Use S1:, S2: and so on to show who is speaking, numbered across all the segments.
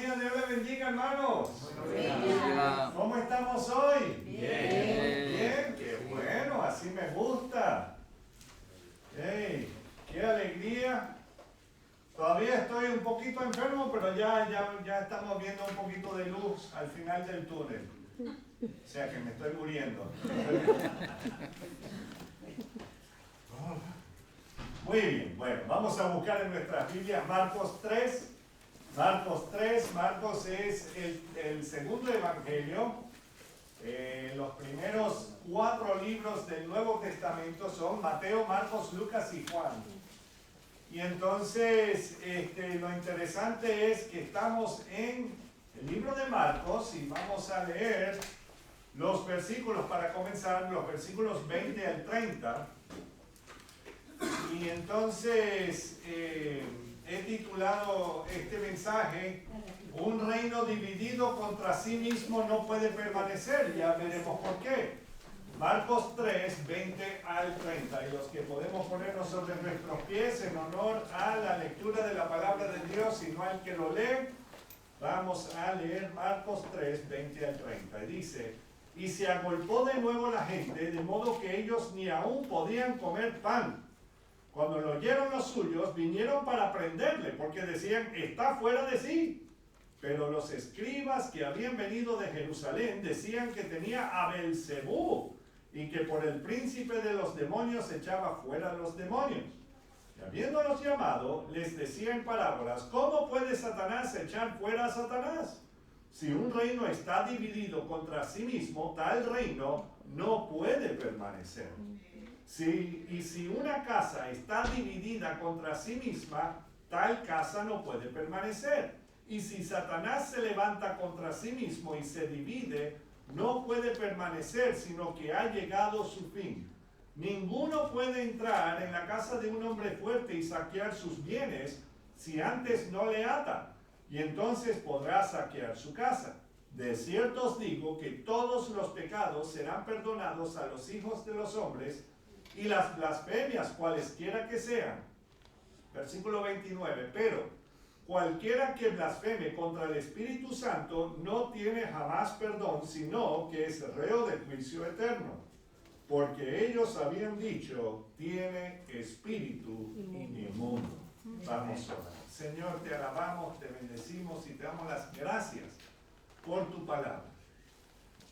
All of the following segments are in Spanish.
S1: días, Dios le bendiga, hermanos.
S2: Bendiga.
S1: ¿Cómo estamos hoy?
S2: Bien.
S1: Bien, qué bueno, así me gusta. Hey, qué alegría. Todavía estoy un poquito enfermo, pero ya estamos viendo un poquito de luz al final del túnel. O sea que me estoy muriendo. Muy bien, bueno, vamos a buscar en nuestras Biblias Marcos 3. Marcos es el segundo evangelio. Los primeros 4 libros del Nuevo Testamento son Mateo, Marcos, Lucas y Juan. Y entonces lo interesante es que estamos en el libro de Marcos y vamos a leer los versículos, para comenzar, los versículos 20 al 30. Y entonces he titulado este mensaje: un reino dividido contra sí mismo no puede permanecer. Ya veremos por qué. Marcos 3, 20 al 30. Y los que podemos ponernos sobre nuestros pies en honor a la lectura de la palabra de Dios y no al que lo lee, vamos a leer Marcos 3, 20 al 30. Y dice: y se agolpó de nuevo la gente, de modo que ellos ni aún podían comer pan. Cuando lo oyeron los suyos, vinieron para prenderle, porque decían: está fuera de sí. Pero los escribas que habían venido de Jerusalén decían que tenía a Beelzebú y que por el príncipe de los demonios echaba fuera los demonios. Y habiéndolos llamado, les decía en parábolas: ¿cómo puede Satanás echar fuera a Satanás? Si un reino está dividido contra sí mismo, tal reino no puede permanecer. Y si una casa está dividida contra sí misma, tal casa no puede permanecer. Y si Satanás se levanta contra sí mismo y se divide, no puede permanecer, sino que ha llegado su fin. Ninguno puede entrar en la casa de un hombre fuerte y saquear sus bienes si antes no le ata, y entonces podrá saquear su casa. De cierto os digo que todos los pecados serán perdonados a los hijos de los hombres, y las blasfemias cualesquiera que sean. Versículo 29. Pero cualquiera que blasfeme contra el Espíritu Santo no tiene jamás perdón, sino que es reo de juicio eterno. Porque ellos habían dicho: tiene espíritu inmundo. Vamos a orar. Señor, te alabamos, te bendecimos y te damos las gracias por tu palabra.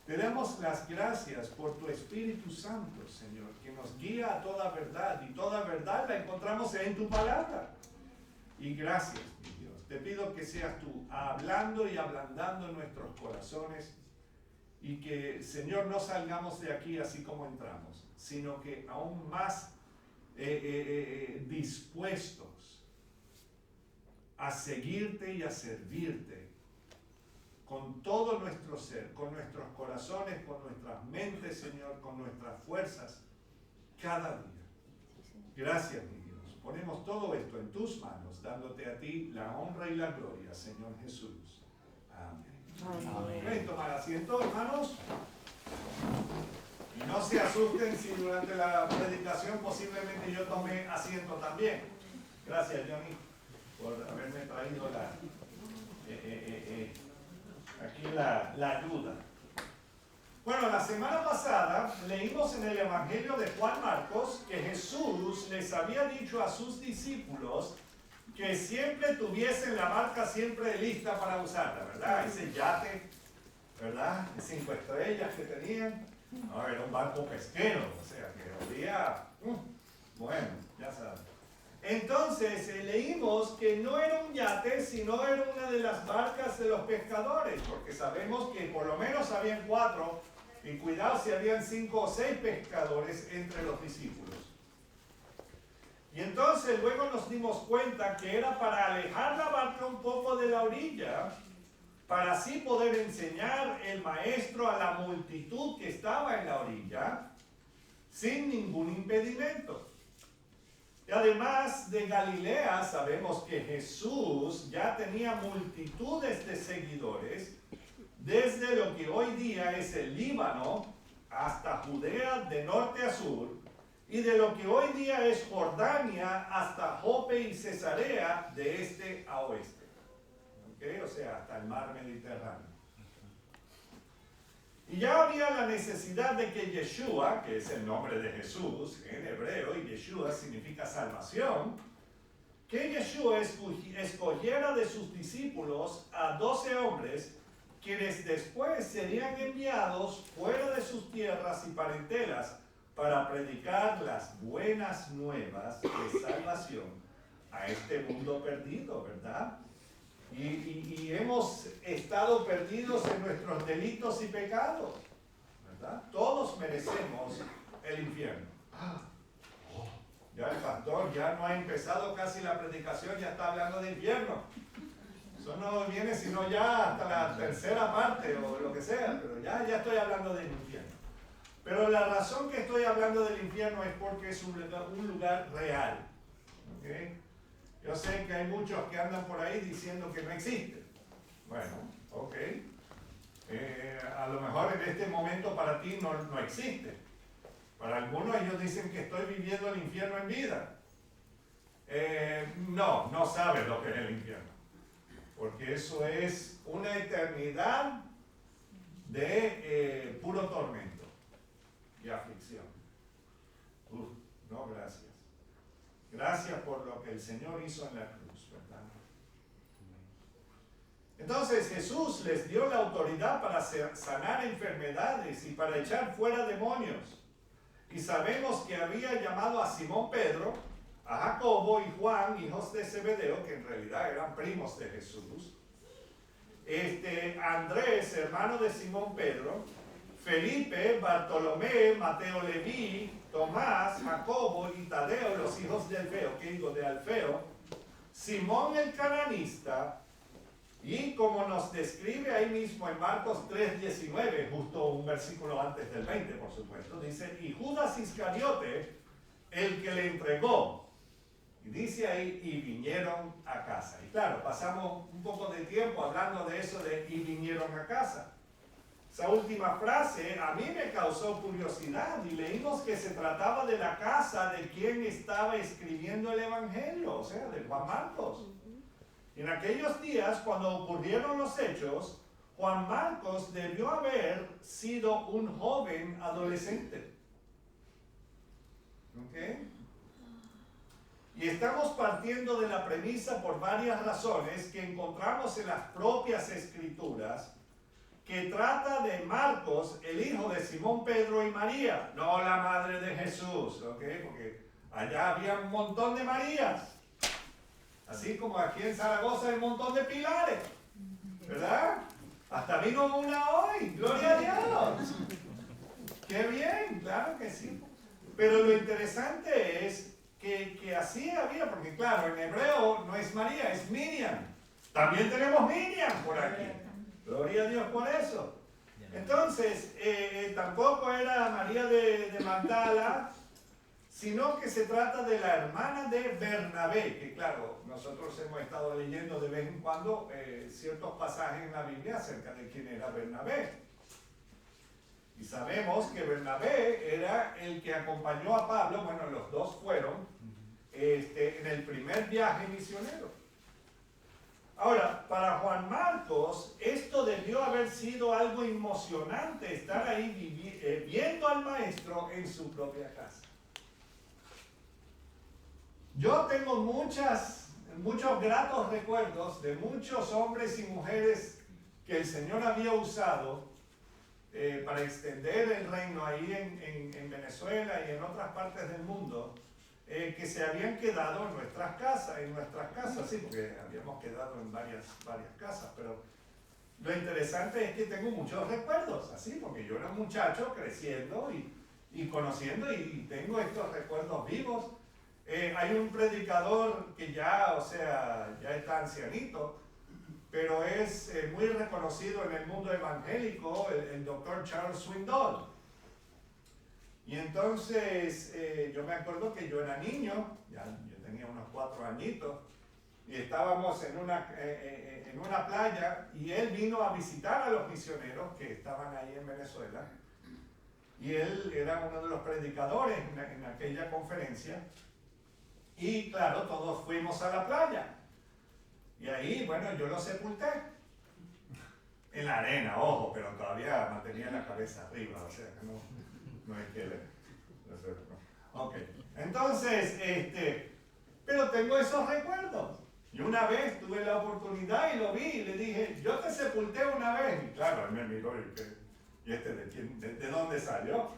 S1: Te damos las gracias por tu Espíritu Santo, Señor, que nos guía a toda verdad, y toda verdad la encontramos en tu palabra. Y gracias, mi Dios. Te pido que seas tú hablando y ablandando nuestros corazones, y que, Señor, no salgamos de aquí así como entramos, sino que aún más dispuestos a seguirte y a servirte con todo nuestro ser, con nuestros corazones, con nuestras mentes, Señor, con nuestras fuerzas, cada día. Gracias, mi Dios. Ponemos todo esto en tus manos, dándote a ti la honra y la gloria, Señor Jesús. Amén. Amén. ¿Pueden tomar asiento, hermanos? Y no se asusten si durante la predicación posiblemente yo tomé asiento también. Gracias, Johnny, por haberme traído aquí la ayuda. Bueno, la semana pasada leímos en el Evangelio de Juan Marcos que Jesús les había dicho a sus discípulos que siempre tuviesen la barca siempre lista para usarla, ¿verdad? Ese yate, ¿verdad? De 5 estrellas que tenían. No, era un barco pesquero, o sea que había, bueno, ya saben. Entonces leímos que no era un yate, sino era una de las barcas de los pescadores, porque sabemos que por lo menos habían 4, y cuidado si habían 5 o 6 pescadores entre los discípulos. Y entonces luego nos dimos cuenta que era para alejar la barca un poco de la orilla, para así poder enseñar el maestro a la multitud que estaba en la orilla, sin ningún impedimento. Y además de Galilea, sabemos que Jesús ya tenía multitudes de seguidores, desde lo que hoy día es el Líbano hasta Judea de norte a sur, y de lo que hoy día es Jordania hasta Jope y Cesarea de este a oeste. ¿ok? O sea, hasta el mar Mediterráneo. Y ya había la necesidad de que Yeshua, que es el nombre de Jesús en hebreo, y Yeshua significa salvación, que Yeshua escogiera de sus discípulos a 12 hombres, quienes después serían enviados fuera de sus tierras y parentelas para predicar las buenas nuevas de salvación a este mundo perdido, ¿verdad? Y hemos estado perdidos en nuestros delitos y pecados, ¿verdad? Todos merecemos el infierno. Ya el pastor ya no ha empezado casi la predicación, ya está hablando de infierno. Eso no viene sino ya hasta la tercera parte o lo que sea, pero ya estoy hablando del infierno. Pero la razón que estoy hablando del infierno es porque es un lugar real. ¿Okay? Yo sé que hay muchos que andan por ahí diciendo que no existe. Bueno, ok. A lo mejor en este momento para ti no existe. Para algunos ellos dicen que estoy viviendo el infierno en vida. No sabes lo que es el infierno. Porque eso es una eternidad de puro tormento y aflicción. No, gracias. Gracias por lo que el Señor hizo en la cruz, ¿verdad? Entonces Jesús les dio la autoridad para sanar enfermedades y para echar fuera demonios. Y sabemos que había llamado a Simón Pedro, a Jacobo y Juan, hijos de Zebedeo, que en realidad eran primos de Jesús, Andrés, hermano de Simón Pedro, Felipe, Bartolomé, Mateo Leví, Tomás, Jacobo y Tadeo, los hijos de Alfeo, que digo de Alfeo, Simón el cananista, y como nos describe ahí mismo en Marcos 3:19, justo un versículo antes del 20, por supuesto, dice, y Judas Iscariote, el que le entregó, y dice ahí, y vinieron a casa. Y claro, pasamos un poco de tiempo hablando de eso de y vinieron a casa. Esa última frase a mí me causó curiosidad y leímos que se trataba de la casa de quien estaba escribiendo el Evangelio, o sea, de Juan Marcos. Y en aquellos días, cuando ocurrieron los hechos, Juan Marcos debió haber sido un joven adolescente. ¿Ok? Y estamos partiendo de la premisa por varias razones que encontramos en las propias Escrituras, que trata de Marcos, el hijo de Simón Pedro y María, no la madre de Jesús, ¿ok? Porque allá había un montón de Marías, así como aquí en Zaragoza hay un montón de Pilares, ¿verdad? Hasta vino una hoy, gloria a Dios. ¡Qué bien! Claro que sí. Pero lo interesante es que así había, porque claro, en hebreo no es María, es Miriam. También tenemos Miriam por aquí. Gloria a Dios por eso. Entonces, tampoco era María de Magdala, sino que se trata de la hermana de Bernabé, que claro, nosotros hemos estado leyendo de vez en cuando ciertos pasajes en la Biblia acerca de quién era Bernabé. Y sabemos que Bernabé era el que acompañó a Pablo, bueno, los dos fueron, en el primer viaje misionero. Ahora, para Juan Marcos, esto debió haber sido algo emocionante, estar ahí viendo al maestro en su propia casa. Yo tengo muchos gratos recuerdos de muchos hombres y mujeres que el Señor había usado para extender el reino ahí en Venezuela y en otras partes del mundo, que se habían quedado en nuestras casas, sí, porque habíamos quedado en varias casas, pero lo interesante es que tengo muchos recuerdos, así, porque yo era un muchacho creciendo y conociendo y tengo estos recuerdos vivos. Hay un predicador que ya está ancianito, pero es muy reconocido en el mundo evangélico, el doctor Charles Swindoll. Y entonces yo me acuerdo que yo era niño, yo tenía unos 4 añitos, y estábamos en una playa y él vino a visitar a los misioneros que estaban ahí en Venezuela. Y él era uno de los predicadores en aquella conferencia. Y claro, todos fuimos a la playa. Y ahí, bueno, yo lo sepulté. En la arena, ojo, pero todavía mantenía la cabeza arriba, o sea, que no hay que leer. Ok, entonces, pero tengo esos recuerdos. Y una vez tuve la oportunidad y lo vi y le dije, yo te sepulté una vez. Y claro, él me miró y ¿de dónde salió?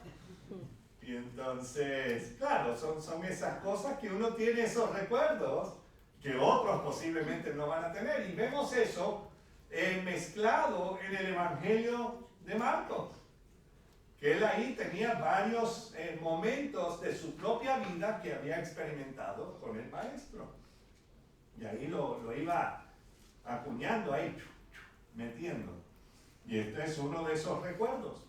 S1: Y entonces, claro, son esas cosas que uno tiene esos recuerdos que otros posiblemente no van a tener. Y vemos eso mezclado en el Evangelio de Marcos, que él ahí tenía varios momentos de su propia vida que había experimentado con el Maestro. Y ahí lo iba acuñando ahí, metiendo. Y este es uno de esos recuerdos.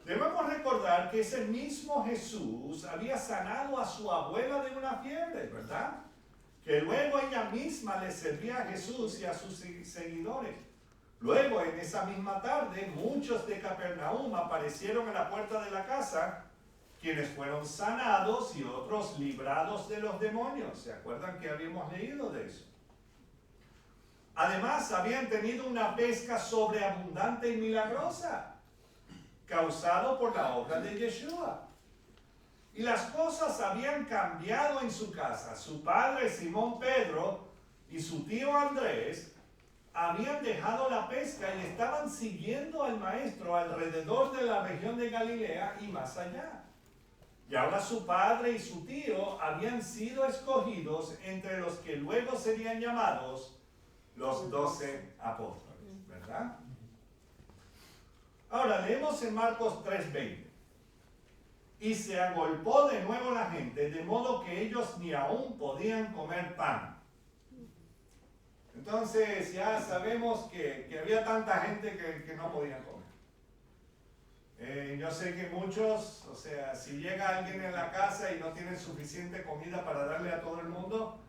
S1: Debemos recordar que ese mismo Jesús había sanado a su abuela de una fiebre, ¿verdad? Que luego ella misma le servía a Jesús y a sus seguidores. Luego, en esa misma tarde, muchos de Capernaum aparecieron a la puerta de la casa, quienes fueron sanados y otros librados de los demonios. ¿Se acuerdan que habíamos leído de eso? Además, habían tenido una pesca sobreabundante y milagrosa, causado por la obra de Yeshua. Y las cosas habían cambiado en su casa. Su padre Simón Pedro y su tío Andrés habían dejado la pesca y estaban siguiendo al Maestro alrededor de la región de Galilea y más allá. Y ahora su padre y su tío habían sido escogidos entre los que luego serían llamados los 12 apóstoles, ¿verdad? Ahora leemos en Marcos 3:20. Y se agolpó de nuevo la gente, de modo que ellos ni aún podían comer pan. Entonces ya sabemos que había tanta gente que no podían comer. Yo sé que muchos, o sea, si llega alguien en la casa y no tienen suficiente comida para darle a todo el mundo,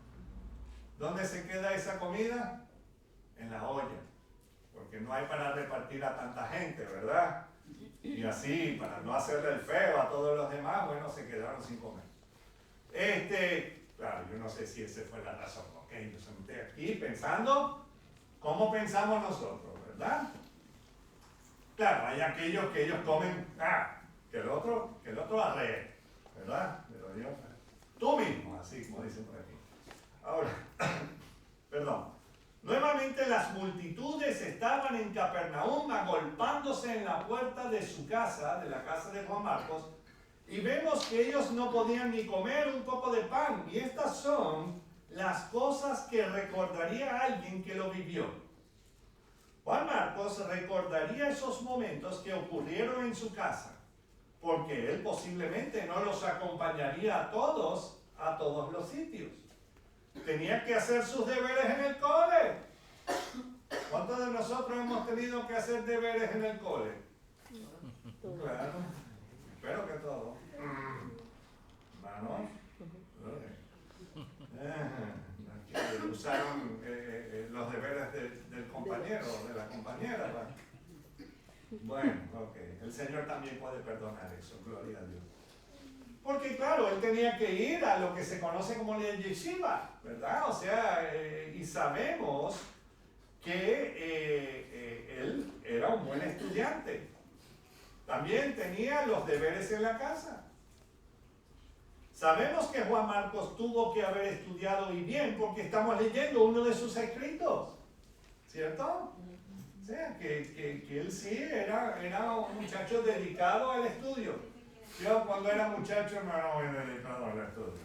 S1: ¿dónde se queda esa comida? En la olla, porque no hay para repartir a tanta gente, ¿verdad? Y así, para no hacerle el feo a todos los demás, bueno, se quedaron sin comer. Claro, yo no sé si esa fue la razón, ¿ok? Yo se metí aquí pensando cómo pensamos nosotros, ¿verdad? Claro, hay aquellos que ellos comen, que el otro arree, ¿verdad? Pero yo, tú mismo, así como dicen por aquí. Ahora, perdón. Nuevamente las multitudes estaban en Capernaum agolpándose en la puerta de su casa, de la casa de Juan Marcos, y vemos que ellos no podían ni comer un poco de pan. Y estas son las cosas que recordaría alguien que lo vivió. Juan Marcos recordaría esos momentos que ocurrieron en su casa, porque él posiblemente no los acompañaría a todos los sitios. Tenía que hacer sus deberes en el cole. ¿Cuántos de nosotros hemos tenido que hacer deberes en el cole? Claro, espero que todos. Hermanos, usaron los deberes del compañero o de la compañera. Bueno, ok, el Señor también puede perdonar eso, gloria a Dios. Porque claro, él tenía que ir a lo que se conoce como la yeshiva, ¿verdad? O sea, y sabemos que él era un buen estudiante. También tenía los deberes en la casa. Sabemos que Juan Marcos tuvo que haber estudiado y bien porque estamos leyendo uno de sus escritos, ¿cierto? O sea, que él sí era un muchacho dedicado al estudio. Yo cuando era muchacho no era muy dedicado al estudio.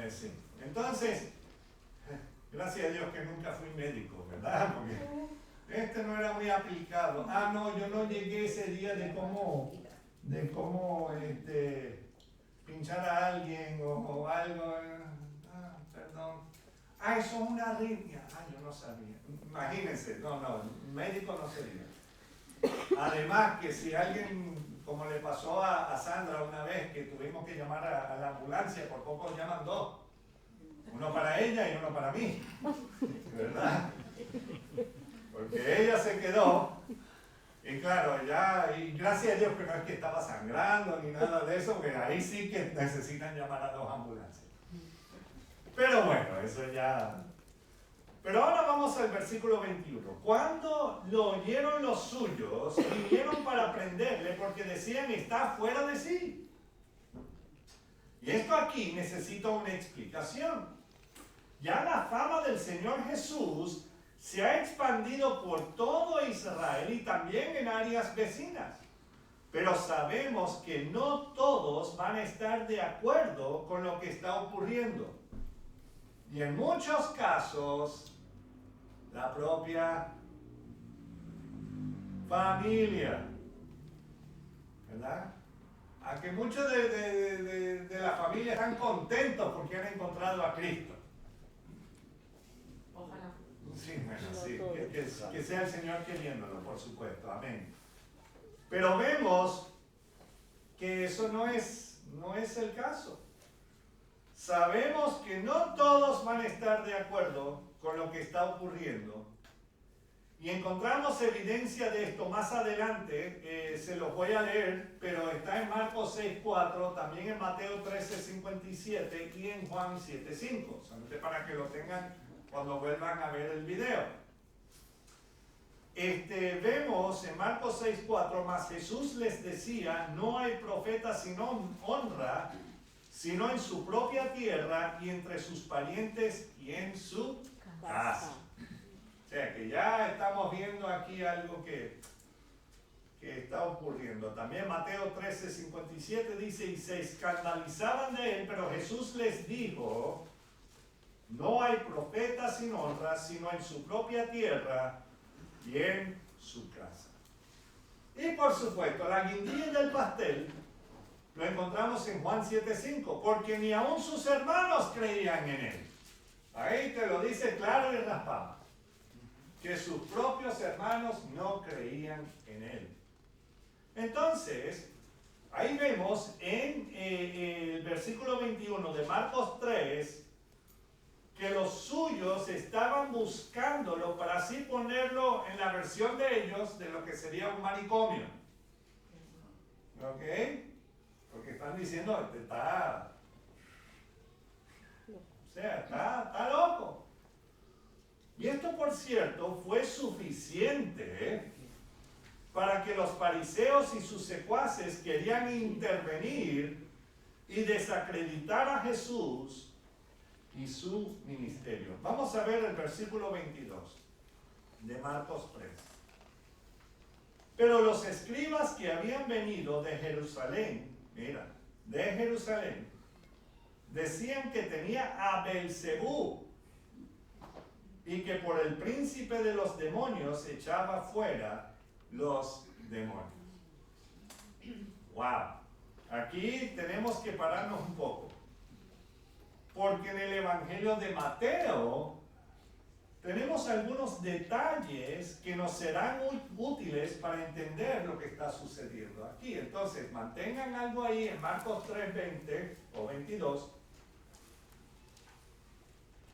S1: Sí. Entonces, gracias a Dios que nunca fui médico, ¿verdad? Porque no era muy aplicado. No, yo no llegué ese día de cómo pinchar a alguien o algo. Perdón. Eso es una arritmia. Yo no sabía. Imagínense, no, médico no sería. Además que si alguien, como le pasó a Sandra una vez, que tuvimos que llamar a la ambulancia, por poco llaman dos. Uno para ella y uno para mí. ¿Verdad? Porque ella se quedó. Y claro, y gracias a Dios que no es que estaba sangrando ni nada de eso, que ahí sí que necesitan llamar a dos ambulancias. Pero bueno, eso ya... Pero ahora vamos al versículo 21. Cuando lo oyeron los suyos, vinieron para prenderle porque decían está fuera de sí. Y esto aquí necesita una explicación. Ya la fama del Señor Jesús se ha expandido por todo Israel y también en áreas vecinas. Pero sabemos que no todos van a estar de acuerdo con lo que está ocurriendo. Y en muchos casos, la propia familia, ¿verdad? A que muchos de la familia están contentos porque han encontrado a Cristo.
S3: Ojalá.
S1: Sí, bueno, sí, que sea el Señor queriéndolo, por supuesto, amén. Pero vemos que eso no es el caso. Sabemos que no todos van a estar de acuerdo con lo que está ocurriendo. Y encontramos evidencia de esto más adelante, se los voy a leer, pero está en Marcos 6:4, también en Mateo 13:57 y en Juan 7:5, solamente para que lo tengan cuando vuelvan a ver el video. Vemos en Marcos 6:4, mas Jesús les decía, no hay profeta sin honra, sino en su propia tierra y entre sus parientes y en su casa. O sea que ya estamos viendo aquí algo que está ocurriendo. También Mateo 13:57 dice, y se escandalizaban de él, pero Jesús les dijo, no hay profeta sin honra, sino en su propia tierra y en su casa. Y por supuesto, la guindilla del pastel lo encontramos en Juan 7:5, porque ni aun sus hermanos creían en él. Ahí te lo dice claro y raspado, que sus propios hermanos no creían en él. Entonces, ahí vemos en el versículo 21 de Marcos 3, que los suyos estaban buscándolo para así ponerlo en la versión de ellos de lo que sería un manicomio. ¿Ok? Porque están diciendo, está loco. Y esto, por cierto, fue suficiente para que los fariseos y sus secuaces querían intervenir y desacreditar a Jesús y su ministerio. Vamos a ver el versículo 22 de Marcos 3. Pero los escribas que habían venido de Jerusalén, decían que tenía a Belcebú y que por el príncipe de los demonios echaba fuera los demonios. Wow. Aquí tenemos que pararnos un poco. Porque en el Evangelio de Mateo tenemos algunos detalles que nos serán muy útiles para entender lo que está sucediendo aquí. Entonces, mantengan algo ahí en Marcos 3:20 o 22.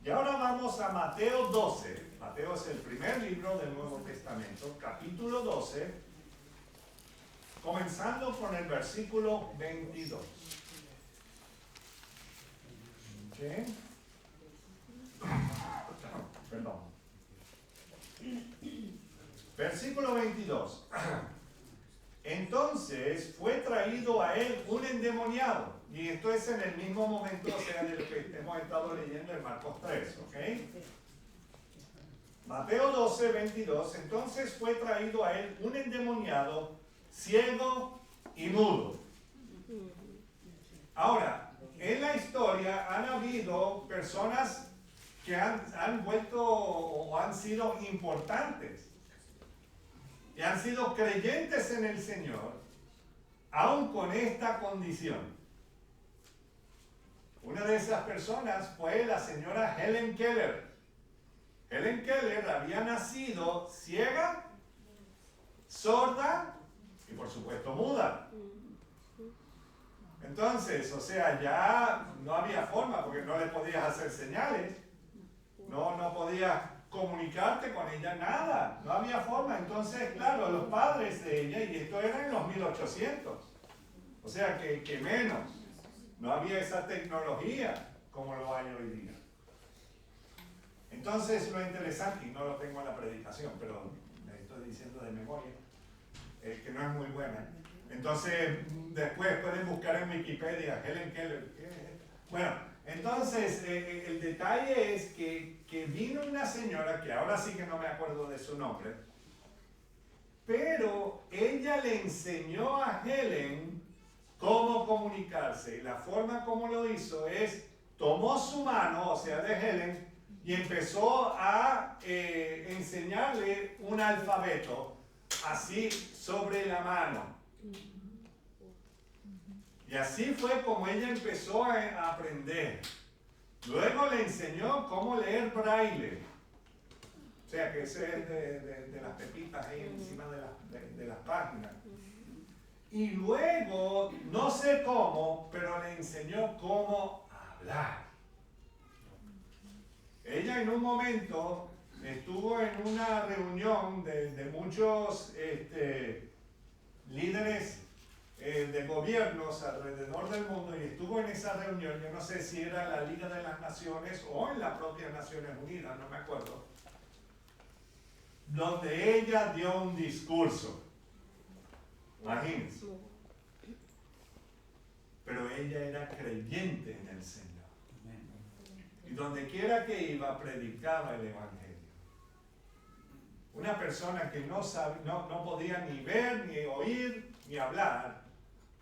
S1: Y ahora vamos a Mateo 12. Mateo es el primer libro del Nuevo Testamento, capítulo 12, comenzando con el versículo 22. ¿Sí? Perdón. Versículo 22. Entonces fue traído a él un endemoniado. Y esto es en el mismo momento, o sea, de lo que hemos estado leyendo en Marcos 3, ¿ok? Mateo 12, 22. Entonces fue traído a él un endemoniado, ciego y mudo. Ahora, en la historia han habido personas que han vuelto o han sido importantes y han sido creyentes en el Señor, aún con esta condición. Una de esas personas fue la señora Helen Keller. Helen Keller había nacido ciega, sorda y por supuesto muda. Entonces, o sea, ya no había forma porque no le podías hacer señales, no podías comunicarte con ella, nada, no había forma. Entonces, claro, los padres de ella, y esto era en los 1800, o sea que menos, no había esa tecnología como lo hay hoy día. Entonces lo interesante, y no lo tengo en la predicación, pero me estoy diciendo de memoria, que no es muy buena. Entonces después pueden buscar en Wikipedia, Helen Keller. Bueno, entonces el detalle es que vino una señora, que ahora sí que no me acuerdo de su nombre, pero ella le enseñó a Helen cómo comunicarse. Y la forma como lo hizo es, tomó su mano, o sea, de Helen, y empezó a enseñarle un alfabeto, así sobre la mano. Y así fue como ella empezó a aprender. Luego le enseñó cómo leer braille. O sea, que ese es de las pepitas ahí encima de las páginas. Y luego, no sé cómo, pero le enseñó cómo hablar. Ella en un momento estuvo en una reunión de muchos líderes de gobiernos alrededor del mundo, y estuvo en esa reunión, yo no sé si era la Liga de las Naciones o en la propia Naciones Unidas, no me acuerdo, donde ella dio un discurso. Imagínense. Pero ella era creyente en el Señor. Y donde quiera que iba, predicaba el Evangelio. Una persona que no podía ni ver, ni oír, ni hablar,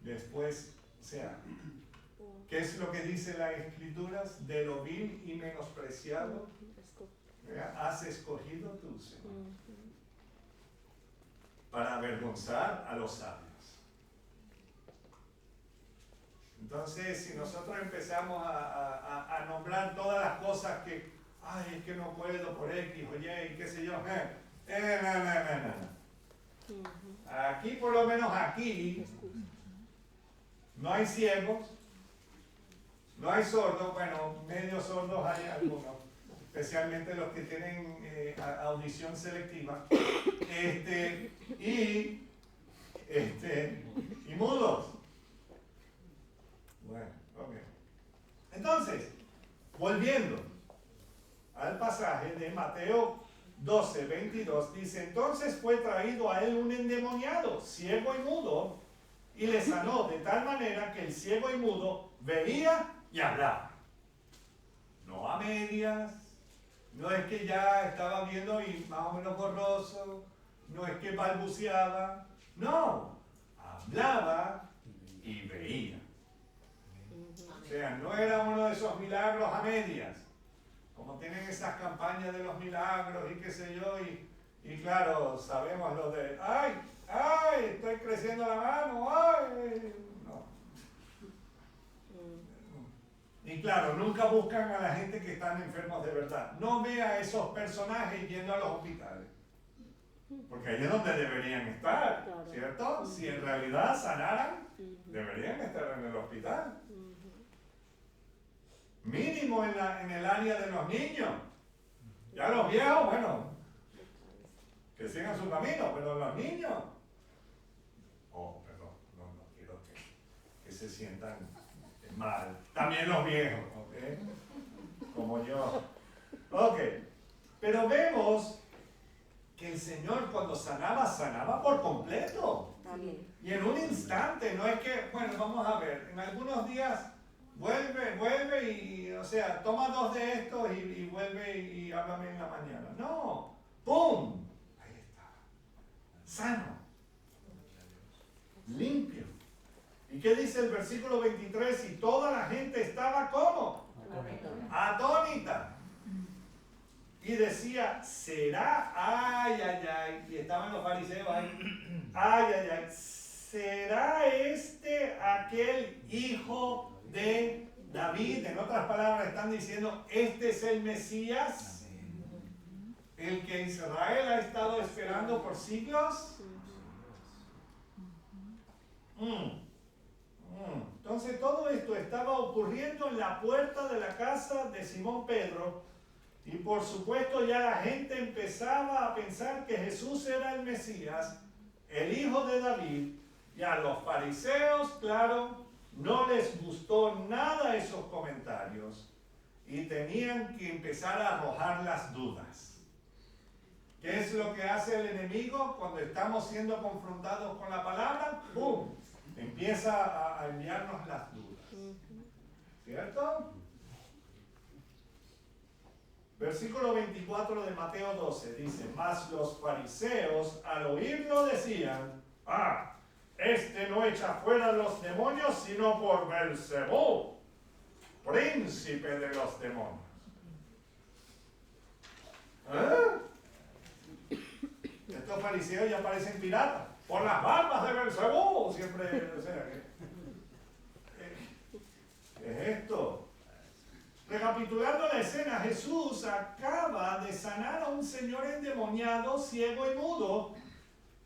S1: después, o sea, ¿qué es lo que dice las Escrituras? De lo vil y menospreciado, has escogido tú, Señor, para avergonzar a los sabios. Entonces, si nosotros empezamos a nombrar todas las cosas que, ay, es que no puedo por X o Y, y qué sé yo, no. Aquí, por lo menos aquí, no hay ciegos, no hay sordos, bueno, medio sordos hay algunos, especialmente los que tienen audición selectiva, y mudos. Bueno, ok. Entonces, volviendo al pasaje de Mateo 12, 22, dice, entonces fue traído a él un endemoniado, ciego y mudo, y le sanó de tal manera que el ciego y mudo veía y hablaba. No a medias, no es que ya estaba viendo y más o menos borroso, no es que balbuceaba, no, hablaba y veía. O sea, no era uno de esos milagros a medias, como tienen esas campañas de los milagros y qué sé yo, y claro, sabemos lo de, ay, estoy creciendo la mano, ay, no. Y claro, nunca buscan a la gente que están enfermos de verdad. No ve a esos personajes yendo a los hospitales, porque ahí es donde deberían estar, ¿cierto? Si en realidad sanaran, deberían estar en el hospital. Mínimo en el área de los niños. Ya los viejos, bueno, que sigan su camino, pero los niños, perdón, no quiero que se sientan mal. También los viejos, ¿ok? Como yo. Ok, pero vemos que el Señor cuando sanaba por completo. Y en un instante, no es que, bueno, vamos a ver, en algunos días vuelve y, o sea, toma 2 de estos y vuelve y háblame en la mañana. No, ¡pum! Ahí está, sano, limpio. ¿Y qué dice el versículo 23? Y toda la gente estaba ¿cómo? Atónita. Y decía, ¿será? Ay, y estaban los fariseos ahí. Ay, ¿será este aquel hijo de David? En otras palabras están diciendo, este es el Mesías, el que Israel ha estado esperando por siglos. Entonces todo esto estaba ocurriendo en la puerta de la casa de Simón Pedro, y por supuesto ya la gente empezaba a pensar que Jesús era el Mesías, el hijo de David, y a los fariseos, claro, no les gustó nada esos comentarios, y tenían que empezar a arrojar las dudas. ¿Qué es lo que hace el enemigo cuando estamos siendo confrontados con la palabra? ¡Pum! Empieza a enviarnos las dudas. ¿Cierto? Versículo 24 de Mateo 12 dice: mas los fariseos al oírlo decían: este no echa fuera los demonios sino por Belcebú, príncipe de los demonios. Estos fariseos ya parecen piratas. Por las barbas de Belcebú, siempre, o sea, ¿qué es esto? Recapitulando la escena, Jesús acaba de sanar a un señor endemoniado, ciego y mudo,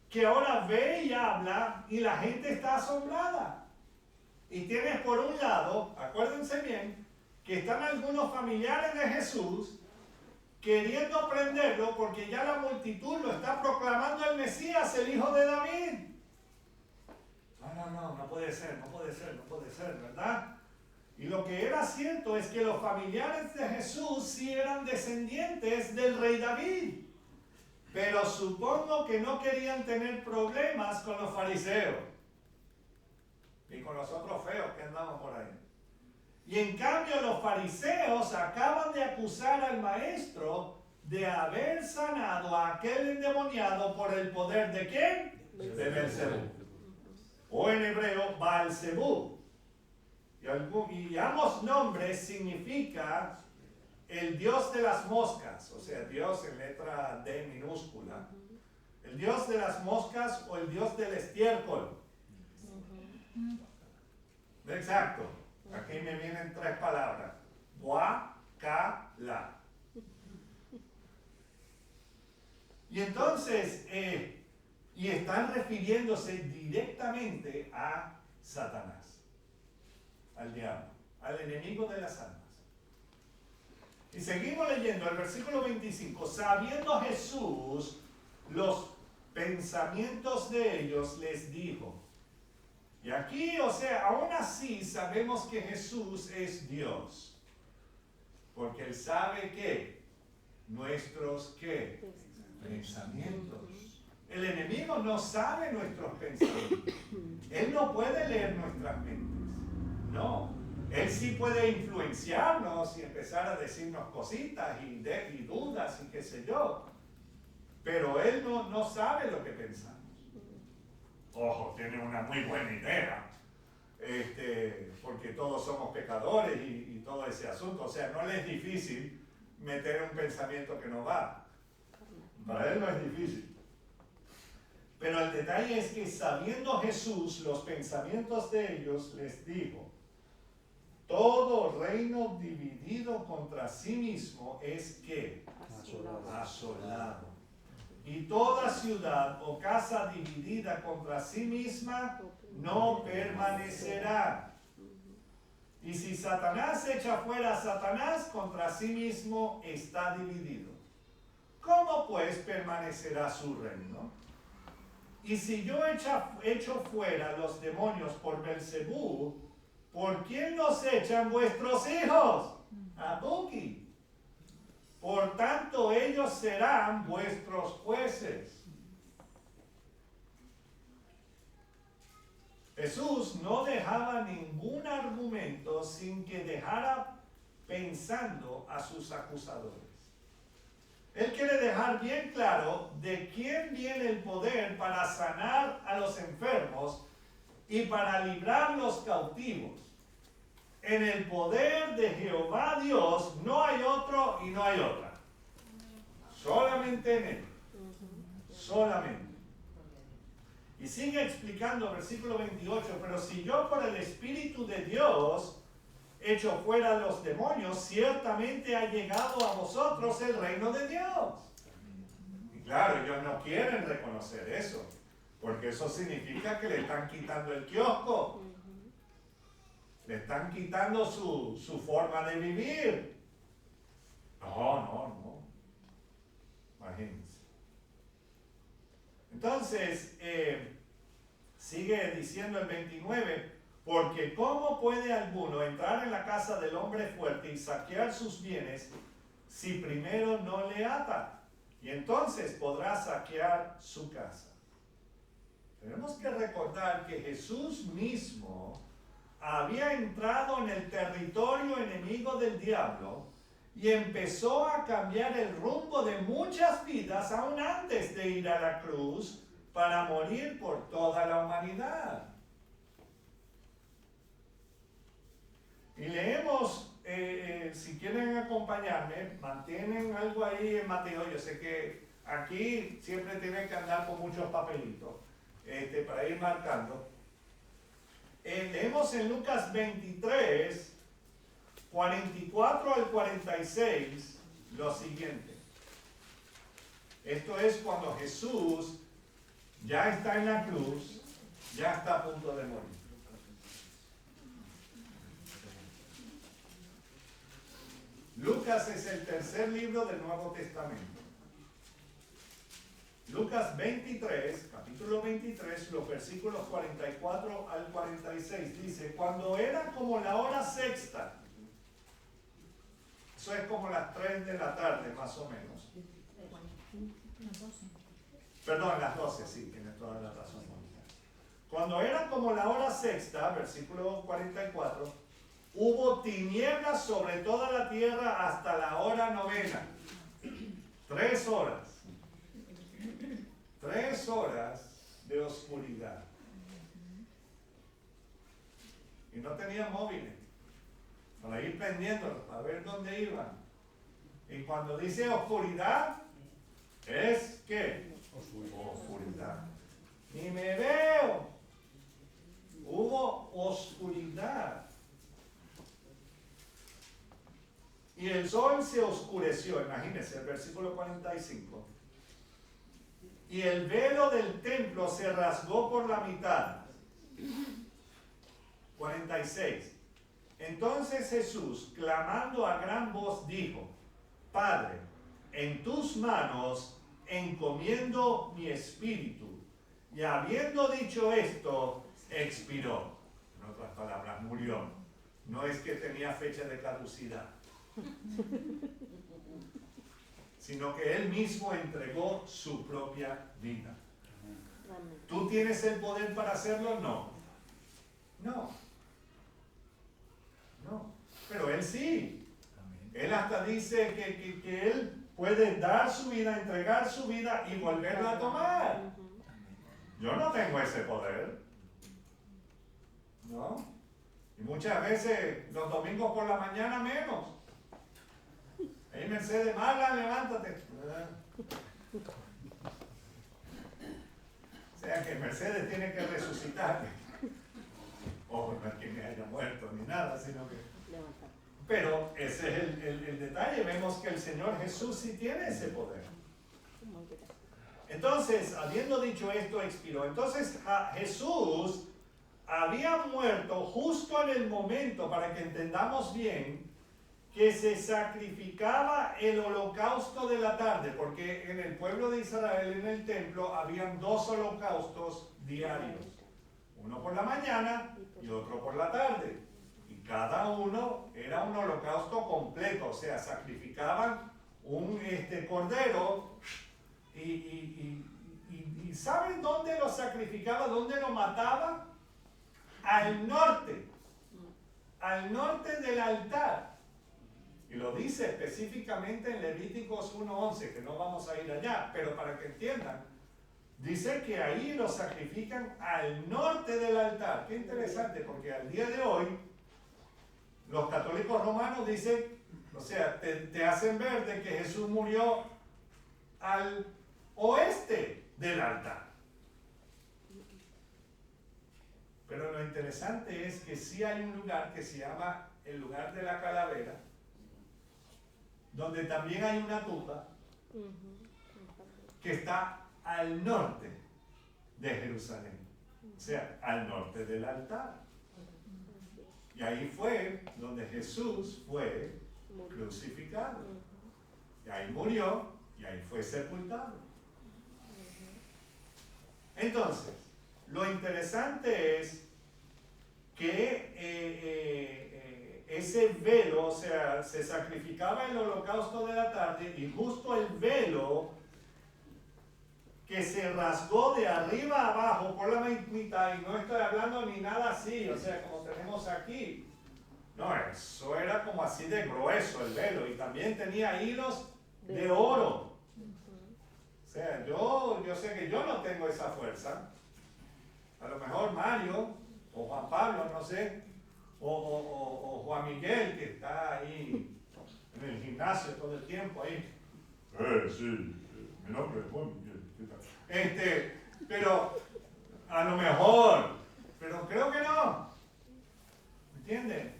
S1: que ahora ve y habla y la gente está asombrada. Y tienes por un lado, acuérdense bien, que están algunos familiares de Jesús queriendo prenderlo porque ya la multitud lo está proclamando el Mesías, el hijo de David. No puede ser, ¿verdad? Y lo que era cierto es que los familiares de Jesús sí eran descendientes del rey David. Pero supongo que no querían tener problemas con los fariseos. Y con los otros feos que andaban por ahí. Y en cambio los fariseos acaban de acusar al maestro de haber sanado a aquel endemoniado por el poder ¿de quién? De Belcebú. O en hebreo, Baal-Zebú. Y ambos nombres significa el dios de las moscas, o sea, Dios en letra D minúscula. El dios de las moscas o el dios del estiércol. Exacto. Aquí me vienen tres palabras. Guacala. Y entonces, y están refiriéndose directamente a Satanás, al diablo, al enemigo de las almas. Y seguimos leyendo el versículo 25. Sabiendo Jesús los pensamientos de ellos, les dijo. Y aquí, o sea, aún así sabemos que Jesús es Dios. Porque Él sabe que nuestros ¿qué? Pensamientos. El enemigo no sabe nuestros pensamientos. Él no puede leer nuestras mentes. No. Él sí puede influenciarnos y empezar a decirnos cositas y dudas y qué sé yo. Pero Él no sabe lo que pensamos. Ojo, tiene una muy buena idea. Porque todos somos pecadores y todo ese asunto. O sea, no le es difícil meter un pensamiento que no va. Para Él no es difícil. Pero el detalle es que sabiendo Jesús los pensamientos de ellos, les dijo: todo reino dividido contra sí mismo es ¿qué? Asolado. Y toda ciudad o casa dividida contra sí misma no permanecerá. Y si Satanás echa fuera a Satanás, contra sí mismo está dividido. ¿Cómo pues permanecerá su reino? Y si yo echo fuera los demonios por Belcebú, ¿por quién los echan vuestros hijos? Abuki. Por tanto, ellos serán vuestros jueces. Jesús no dejaba ningún argumento sin que dejara pensando a sus acusadores. Él quiere dejar bien claro de quién viene el poder para sanar a los enfermos y para librar los cautivos. En el poder de Jehová Dios no hay otro y no hay otra. Solamente en Él. Solamente. Y sigue explicando versículo 28, pero si yo por el Espíritu de Dios echo fuera los demonios, ciertamente ha llegado a vosotros el reino de Dios. Y claro, ellos no quieren reconocer eso, porque eso significa que le están quitando el kiosco. Le están quitando su forma de vivir. No. Imagínense. Entonces, sigue diciendo el 29, Porque ¿cómo puede alguno entrar en la casa del hombre fuerte y saquear sus bienes si primero no le ata? Y entonces podrá saquear su casa. Tenemos que recordar que Jesús mismo había entrado en el territorio enemigo del diablo y empezó a cambiar el rumbo de muchas vidas aún antes de ir a la cruz para morir por toda la humanidad. Y leemos, si quieren acompañarme, mantienen algo ahí en Mateo. Yo sé que aquí siempre tienen que andar con muchos papelitos para ir marcando. Leemos en Lucas 23, 44 al 46, lo siguiente. Esto es cuando Jesús ya está en la cruz, ya está a punto de morir. Lucas es el tercer libro del Nuevo Testamento. Lucas 23, capítulo 23, los versículos 44 al 46, dice: cuando era como la hora sexta, eso es como las 3 de la tarde más o menos. Perdón, las 12, sí, tienes toda la razón. Cuando era como la hora sexta, versículo 44, hubo tinieblas sobre toda la tierra hasta la hora novena. 3 horas. 3 horas de oscuridad. Y no tenía móviles para ir prendiéndolos, para ver dónde iban. Y cuando dice oscuridad, es ¿qué? Oscuridad. Ni me veo. Hubo oscuridad. Y el sol se oscureció. Imagínense el versículo 45. Y el velo del templo se rasgó por la mitad. 46. Entonces Jesús, clamando a gran voz, dijo: Padre, en tus manos encomiendo mi espíritu. Y habiendo dicho esto, expiró. En otras palabras, murió. No es que tenía fecha de caducidad, sino que Él mismo entregó su propia vida. ¿Tú tienes el poder para hacerlo? No. No. No. Pero Él sí. Él hasta dice que Él puede dar su vida, entregar su vida y volverla a tomar. Yo no tengo ese poder. ¿No? Y muchas veces los domingos por la mañana menos. Ahí Mercedes, Marla, levántate. O sea que Mercedes tiene que resucitar. Ojo, no es que me haya muerto ni nada, sino que... Pero ese es el detalle. Vemos que el Señor Jesús sí tiene ese poder. Entonces, habiendo dicho esto, expiró. Entonces Jesús había muerto justo en el momento, para que entendamos bien, que se sacrificaba el holocausto de la tarde, porque en el pueblo de Israel, en el templo, habían 2 holocaustos diarios, uno por la mañana y otro por la tarde, y cada uno era un holocausto completo, o sea, sacrificaban un cordero, y ¿saben dónde lo sacrificaba? ¿Dónde lo mataba? Al norte del altar. Y lo dice específicamente en Levíticos 1:11, que no vamos a ir allá, pero para que entiendan, dice que ahí lo sacrifican al norte del altar. Qué interesante, porque al día de hoy, los católicos romanos dicen, o sea, te hacen ver de que Jesús murió al oeste del altar. Pero lo interesante es que sí hay un lugar que se llama el lugar de la calavera, donde también hay una tumba que está al norte de Jerusalén, o sea, al norte del altar. Y ahí fue donde Jesús fue crucificado. Y ahí murió y ahí fue sepultado. Entonces, lo interesante es que ese velo, o sea, se sacrificaba el holocausto de la tarde y justo el velo que se rasgó de arriba a abajo por la mitad, y no estoy hablando ni nada así, o sea, como tenemos aquí. No, eso era como así de grueso el velo, y también tenía hilos de oro. O sea, yo sé que yo no tengo esa fuerza. A lo mejor Mario, o Juan Pablo, no sé, o Juan Miguel, que está ahí en el gimnasio todo el tiempo ahí. Sí, mi nombre es Juan Miguel. Pero a lo mejor, pero creo que no. ¿Entienden?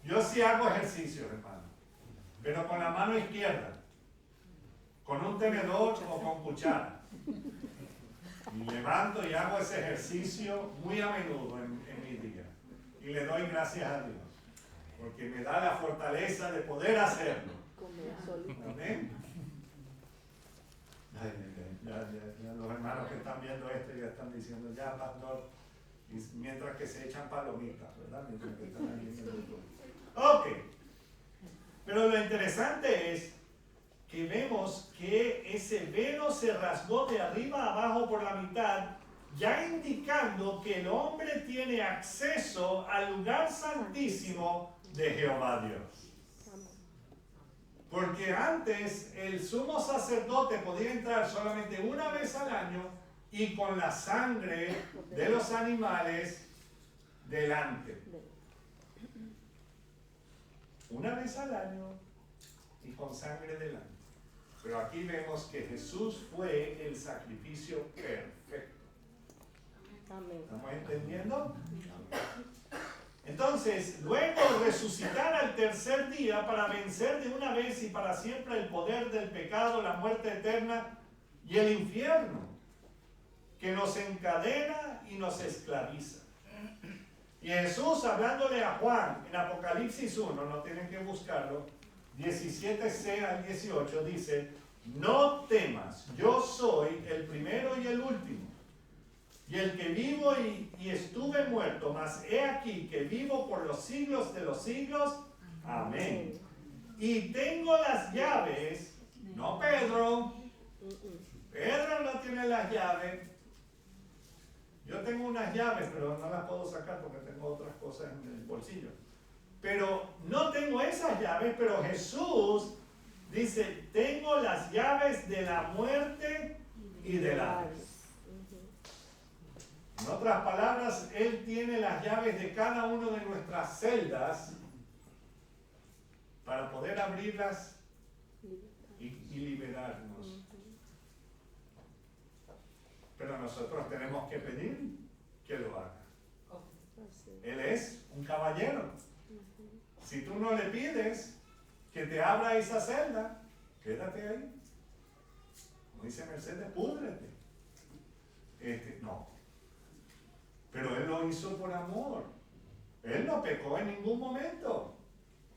S1: Yo sí hago ejercicio, hermano, pero con la mano izquierda, con un tenedor o con cuchara. Y levanto y hago ese ejercicio muy a menudo en mi día. Y le doy gracias a Dios, porque me da la fortaleza de poder hacerlo. ¿Amén? Ya los hermanos que están viendo esto ya están diciendo, ya pastor, y mientras que se echan palomitas, ¿verdad? Mientras que están ahí en el grupo. Ok, pero lo interesante es que vemos que ese velo se rasgó de arriba a abajo por la mitad, ya indicando que el hombre tiene acceso al lugar santísimo de Jehová Dios. Porque antes el sumo sacerdote podía entrar solamente una vez al año y con la sangre de los animales delante. Una vez al año y con sangre delante. Pero aquí vemos que Jesús fue el sacrificio perfecto. ¿Estamos entendiendo? Entonces, luego resucitar al tercer día para vencer de una vez y para siempre el poder del pecado, la muerte eterna y el infierno, que nos encadena y nos esclaviza. Y Jesús, hablándole a Juan en Apocalipsis 1, no tienen que buscarlo, 17c al 18, dice: no temas, yo soy el primero y el último, y el que vivo y estuve muerto, mas he aquí que vivo por los siglos de los siglos. Amén. Y tengo las llaves, no Pedro. Pedro no tiene las llaves. Yo tengo unas llaves, pero no las puedo sacar porque tengo otras cosas en el bolsillo. Pero no tengo esas llaves, pero Jesús dice, tengo las llaves de la muerte y del Hades. En otras palabras, Él tiene las llaves de cada una de nuestras celdas para poder abrirlas y liberarnos. Pero nosotros tenemos que pedir que lo haga. Él es un caballero. Si tú no le pides que te abra esa celda, quédate ahí. Como dice Mercedes, púdrete. No. Pero Él lo hizo por amor. Él no pecó en ningún momento,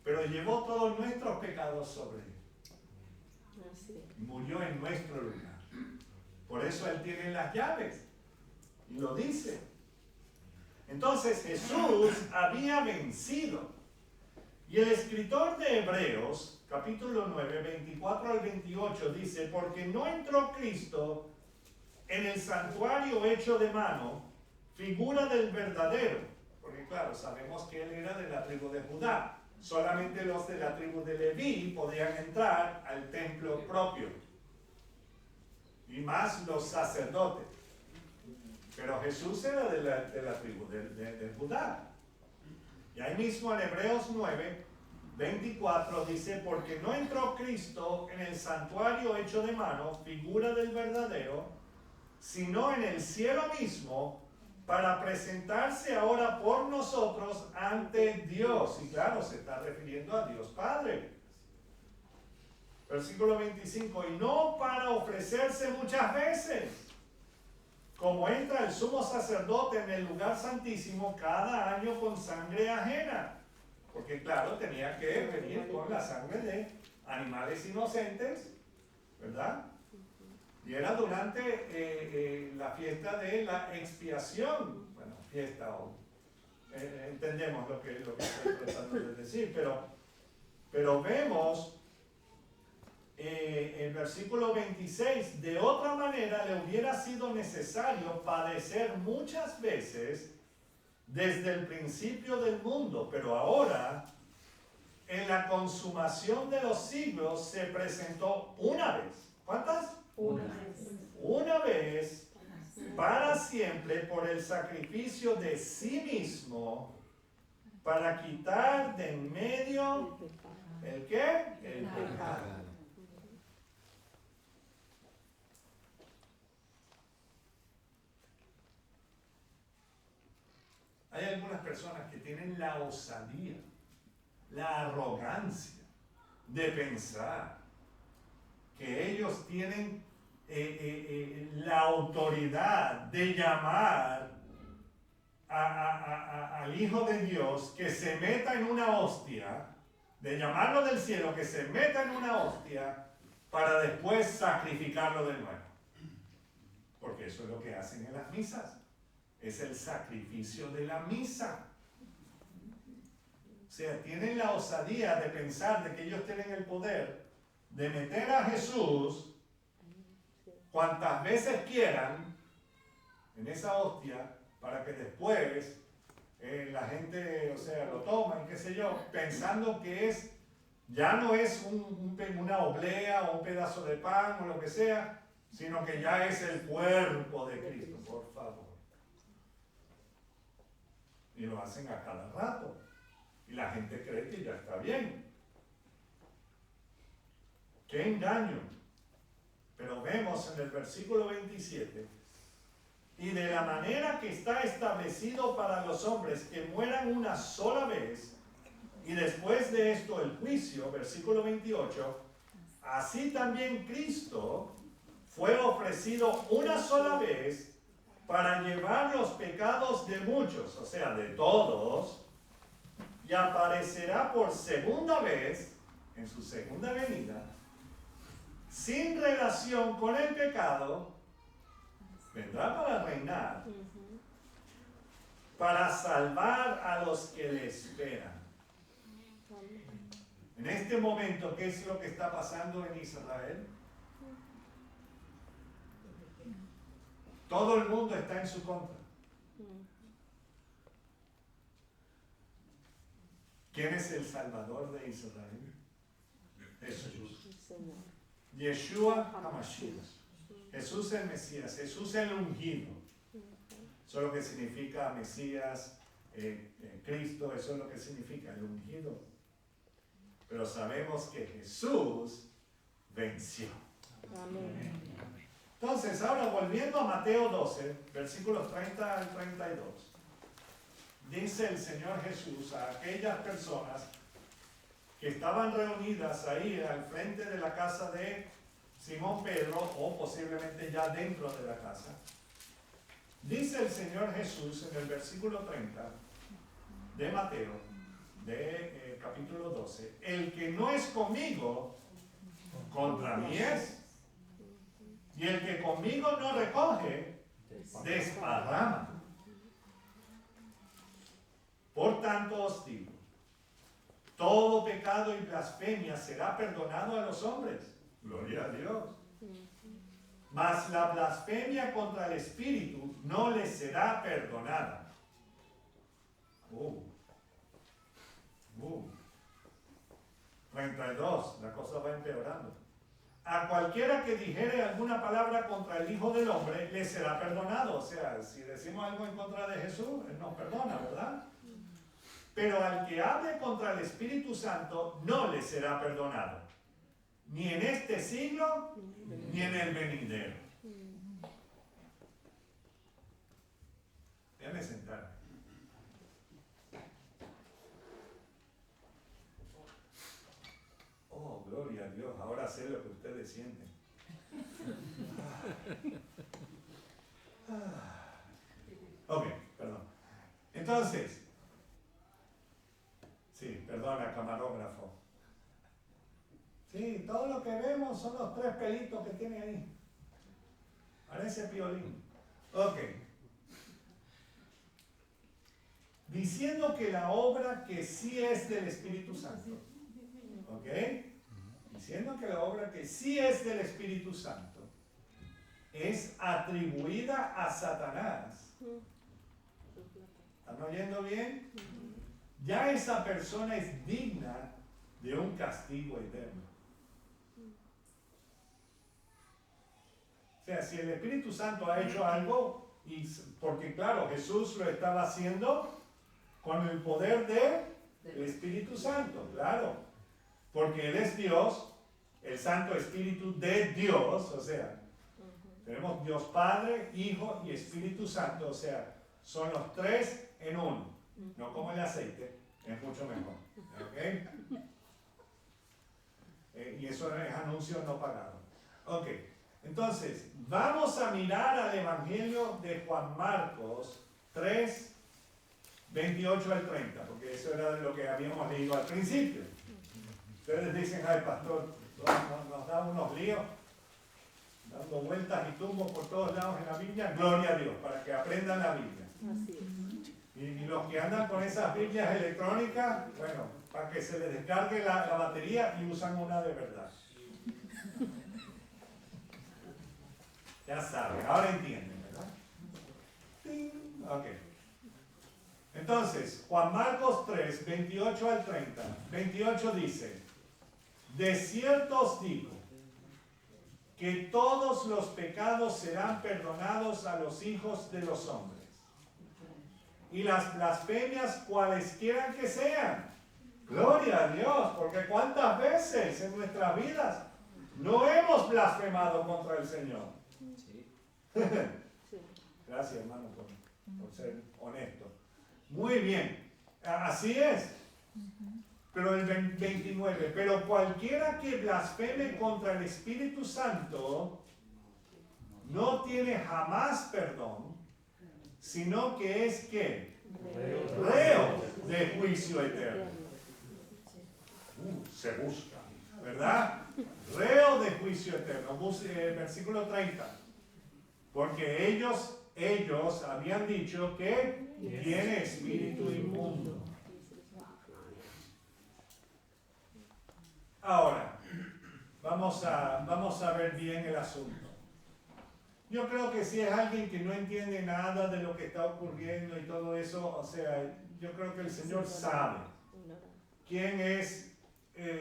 S1: pero llevó todos nuestros pecados sobre Él. Y murió en nuestro lugar. Por eso Él tiene las llaves. Y lo dice. Entonces Jesús había vencido. Y el escritor de Hebreos, capítulo 9, 24 al 28, dice, porque no entró Cristo en el santuario hecho de mano, figura del verdadero, porque claro, sabemos que Él era de la tribu de Judá. Solamente los de la tribu de Leví podían entrar al templo propio, y más los sacerdotes. Pero Jesús era de la tribu de Judá. Y ahí mismo en Hebreos 9, 24 dice, porque no entró Cristo en el santuario hecho de mano, figura del verdadero, sino en el cielo mismo, para presentarse ahora por nosotros ante Dios. Y claro, se está refiriendo a Dios Padre. Versículo 25, y no para ofrecerse muchas veces, como entra el sumo sacerdote en el lugar santísimo cada año con sangre ajena. Porque claro, tenía que venir con la sangre de animales inocentes, ¿verdad? Y era durante la fiesta de la expiación. Bueno, fiesta o entendemos lo que estoy tratando de decir, pero vemos el versículo 26, de otra manera le hubiera sido necesario padecer muchas veces desde el principio del mundo, pero ahora, en la consumación de los siglos, se presentó una vez. ¿Cuántas?
S3: Una vez.
S1: Una vez, para siempre, por el sacrificio de sí mismo, para quitar de en medio, ¿el qué? El pecado. Hay algunas personas que tienen la osadía, la arrogancia de pensar que ellos tienen la autoridad de llamar al Hijo de Dios que se meta en una hostia, de llamarlo del cielo, que se meta en una hostia para después sacrificarlo de nuevo. Porque eso es lo que hacen en las misas. Es el sacrificio de la misa. O sea, tienen la osadía de pensar de que ellos tienen el poder de meter a Jesús cuantas veces quieran en esa hostia para que después la gente, o sea, lo toman, qué sé yo, pensando que ya no es una oblea o un pedazo de pan o lo que sea, sino que ya es el cuerpo de Cristo, por favor. Y lo hacen a cada rato. Y la gente cree que ya está bien. ¡Qué engaño! Pero vemos en el versículo 27, y de la manera que está establecido para los hombres que mueran una sola vez, y después de esto el juicio, versículo 28, así también Cristo fue ofrecido una sola vez para llevar los pecados de muchos, o sea, de todos, y aparecerá por segunda vez, en su segunda venida, sin relación con el pecado, vendrá para reinar, para salvar a los que le esperan. En este momento, ¿qué es lo que está pasando en Israel? Todo el mundo está en su contra. ¿Quién es el Salvador de Israel? Jesús. Yeshua HaMashiach. Jesús el Mesías, Jesús el ungido. Eso es lo que significa Mesías, Cristo, eso es lo que significa el ungido. Pero sabemos que Jesús venció.
S3: Amén.
S1: Entonces, ahora volviendo a Mateo 12, versículos 30 al 32, dice el Señor Jesús a aquellas personas que estaban reunidas ahí al frente de la casa de Simón Pedro, o posiblemente ya dentro de la casa. Dice el Señor Jesús en el versículo 30 de Mateo, de capítulo 12, el que no es conmigo, contra mí es. Y el que conmigo no recoge, desparrama. Por tanto os digo, todo pecado y blasfemia será perdonado a los hombres. Gloria a Dios. Mas la blasfemia contra el Espíritu no les será perdonada. 32, la cosa va empeorando. A cualquiera que dijere alguna palabra contra el Hijo del Hombre, le será perdonado. O sea, si decimos algo en contra de Jesús, Él nos perdona, ¿verdad? Pero al que hable contra el Espíritu Santo, no le será perdonado. Ni en este siglo, ni en el venidero. Déjame sentarme. Oh, gloria a Dios, ahora sé lo que ustedes sienten. Ok, perdón. Entonces, sí, perdona, camarógrafo. Sí, todo lo que vemos son los 3 pelitos que tiene ahí. Parece piolín. Ok. diciendo que la obra que sí es del Espíritu Santo, ¿ok? Diciendo que la obra que sí es del Espíritu Santo es atribuida a Satanás. ¿Están oyendo bien? Ya esa persona es digna de un castigo eterno. O sea, si el Espíritu Santo ha hecho algo, porque claro, Jesús lo estaba haciendo con el poder del Espíritu Santo, claro. Porque Él es Dios, el Santo Espíritu de Dios, o sea, tenemos Dios Padre, Hijo y Espíritu Santo, o sea, son los tres en uno. No como el aceite, es mucho mejor. ¿Ok? Y eso es anuncio no pagado. Ok, entonces, vamos a mirar al Evangelio de Juan Marcos 3, 28 al 30, porque eso era lo que habíamos leído al principio. Ustedes dicen, ay pastor, nos da unos líos, dando vueltas y tumbos por todos lados en la Biblia. Gloria a Dios, para que aprendan la Biblia.
S3: Así es.
S1: Y los que andan con esas Biblias electrónicas, bueno, para que se les descargue la batería y usan una de verdad. Ya saben, ahora entienden, ¿verdad? ¡Ting! Ok. Entonces, Juan Marcos 3, 28 al 30. 28 dice, de cierto os digo, que todos los pecados serán perdonados a los hijos de los hombres. Y las blasfemias cualesquiera que sean. Gloria a Dios, porque cuántas veces en nuestras vidas no hemos blasfemado contra el Señor.
S2: Sí.
S1: Gracias, hermano, por ser honesto. Muy bien, así es. Pero el 29, pero cualquiera que blasfeme contra el Espíritu Santo no tiene jamás perdón, sino que es ¿qué? Reo de juicio eterno. Se busca, ¿verdad? Reo de juicio eterno. Versículo 30. Porque ellos habían dicho que tiene espíritu inmundo. Ahora, vamos a ver bien el asunto. Yo creo que si es alguien que no entiende nada de lo que está ocurriendo y todo eso, o sea, yo creo que el Señor sabe quién es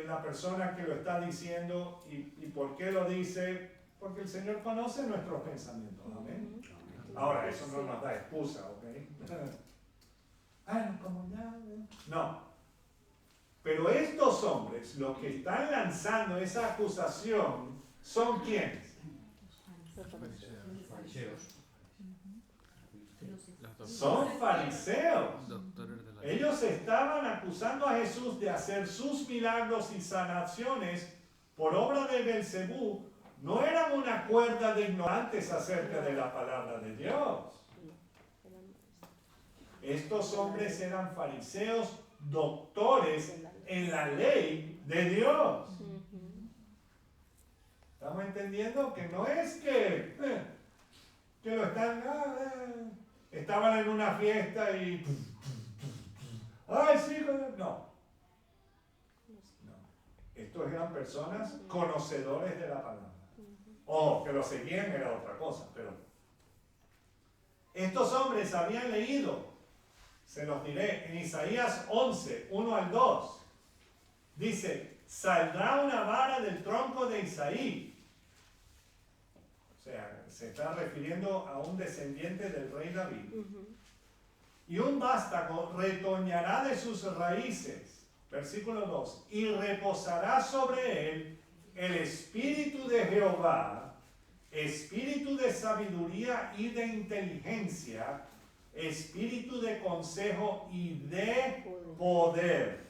S1: la persona que lo está diciendo y por qué lo dice, porque el Señor conoce nuestros pensamientos, amén. Ahora, eso no nos da excusa, ¿ok? Como ya, no. Pero estos hombres, los que están lanzando esa acusación, ¿son quiénes? Son fariseos. Ellos estaban acusando a Jesús de hacer sus milagros y sanaciones por obra de Belcebú. No eran una cuerda de ignorantes acerca de la palabra de Dios. Estos hombres eran fariseos, doctores en la ley de Dios. ¿Estamos entendiendo? Que no es que lo están... estaban en una fiesta y... ¡Ay, sí! No. Estos eran personas conocedores de la palabra. O que lo seguían era otra cosa, pero... Estos hombres habían leído, se los diré, en Isaías 11, 1 al 2. Dice, saldrá una vara del tronco de Isaí. O sea, se está refiriendo a un descendiente del rey David. Y un vástago retoñará de sus raíces. Versículo 2. Y reposará sobre él el espíritu de Jehová, espíritu de sabiduría y de inteligencia, espíritu de consejo y de poder.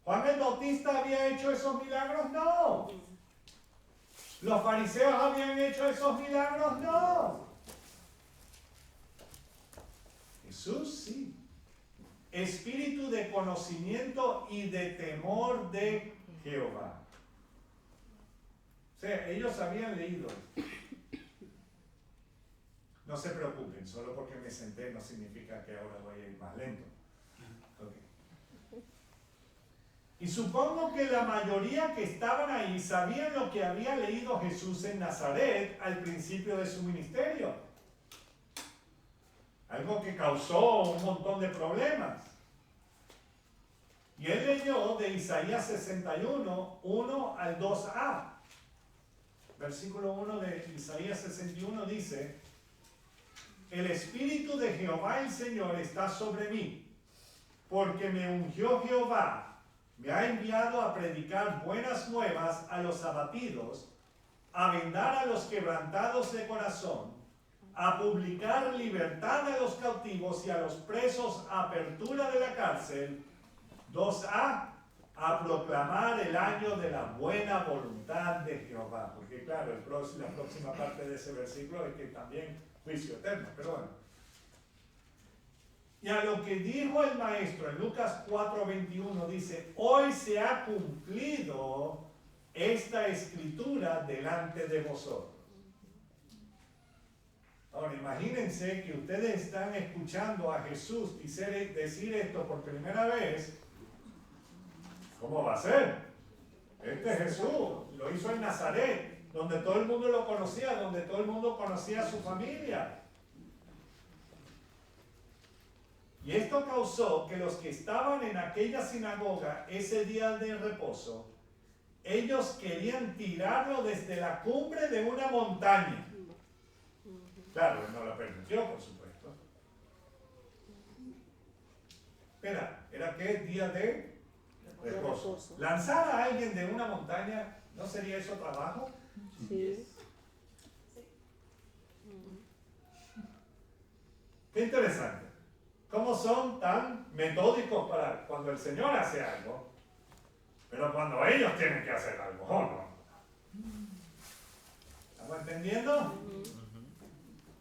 S1: ¿Juan el Bautista había hecho esos milagros? No. ¿Los fariseos habían hecho esos milagros? No. Jesús sí. Espíritu de conocimiento y de temor de Jehová. O sea, ellos habían leído. No se preocupen, solo porque me senté no significa que ahora voy a ir más lento. Okay. Y supongo que la mayoría que estaban ahí sabían lo que había leído Jesús en Nazaret al principio de su ministerio. Algo que causó un montón de problemas. Y él leyó de Isaías 61, 1 al 2a. Versículo 1 de Isaías 61 dice: el Espíritu de Jehová el Señor está sobre mí, porque me ungió Jehová, me ha enviado a predicar buenas nuevas a los abatidos, a vendar a los quebrantados de corazón, a publicar libertad a los cautivos y a los presos, apertura de la cárcel. 2a, a proclamar el año de la buena voluntad de Jehová. Porque claro, la próxima parte de ese versículo es que también juicio eterno, pero bueno. Y a lo que dijo el maestro en Lucas 4:21 dice: hoy se ha cumplido esta escritura delante de vosotros. Ahora imagínense que ustedes están escuchando a Jesús decir esto por primera vez. ¿Cómo va a ser? Este es Jesús, lo hizo en Nazaret, donde todo el mundo lo conocía, donde todo el mundo conocía a su familia. Y esto causó que los que estaban en aquella sinagoga ese día de reposo, ellos querían tirarlo desde la cumbre de una montaña. Claro, él no lo permitió, por supuesto. ¿Era qué? Día de reposo. Lanzar a alguien de una montaña, ¿no sería eso trabajo?
S3: Sí.
S1: Qué interesante. ¿Cómo son tan metódicos para cuando el Señor hace algo, pero cuando ellos tienen que hacer algo, ¿o no? ¿Estamos entendiendo?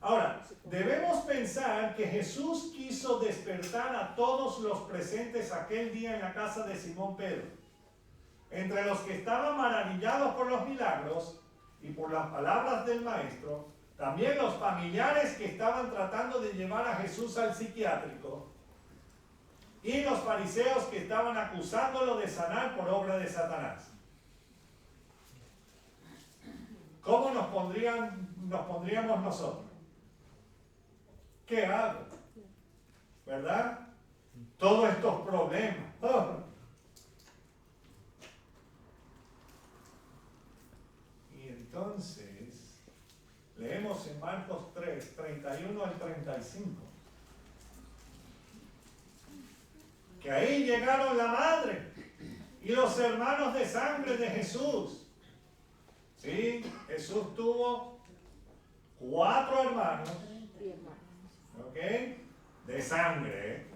S1: Ahora, debemos pensar que Jesús quiso despertar a todos los presentes aquel día en la casa de Simón Pedro. Entre los que estaban maravillados por los milagros y por las palabras del Maestro, también los familiares que estaban tratando de llevar a Jesús al psiquiátrico y los fariseos que estaban acusándolo de sanar por obra de Satanás. ¿Cómo nos pondríamos nosotros? ¿Qué hago? ¿Verdad? Todos estos problemas. Y entonces, leemos en Marcos 3, 31 al 35. Que ahí llegaron la madre y los hermanos de sangre de Jesús. ¿Sí? Jesús tuvo 4 hermanos. ¿Ok? De sangre,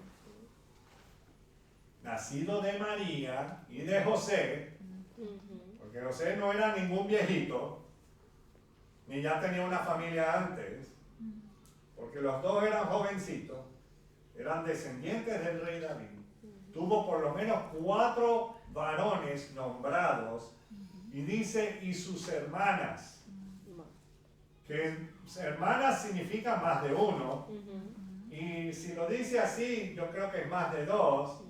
S1: nacido de María y de José, porque José no era ningún viejito, ni ya tenía una familia antes, porque los dos eran jovencitos, eran descendientes del rey David. Tuvo por lo menos 4 varones nombrados, y dice, y sus hermanas. Que hermanas significa más de uno, y si lo dice así, yo creo que es más de 2,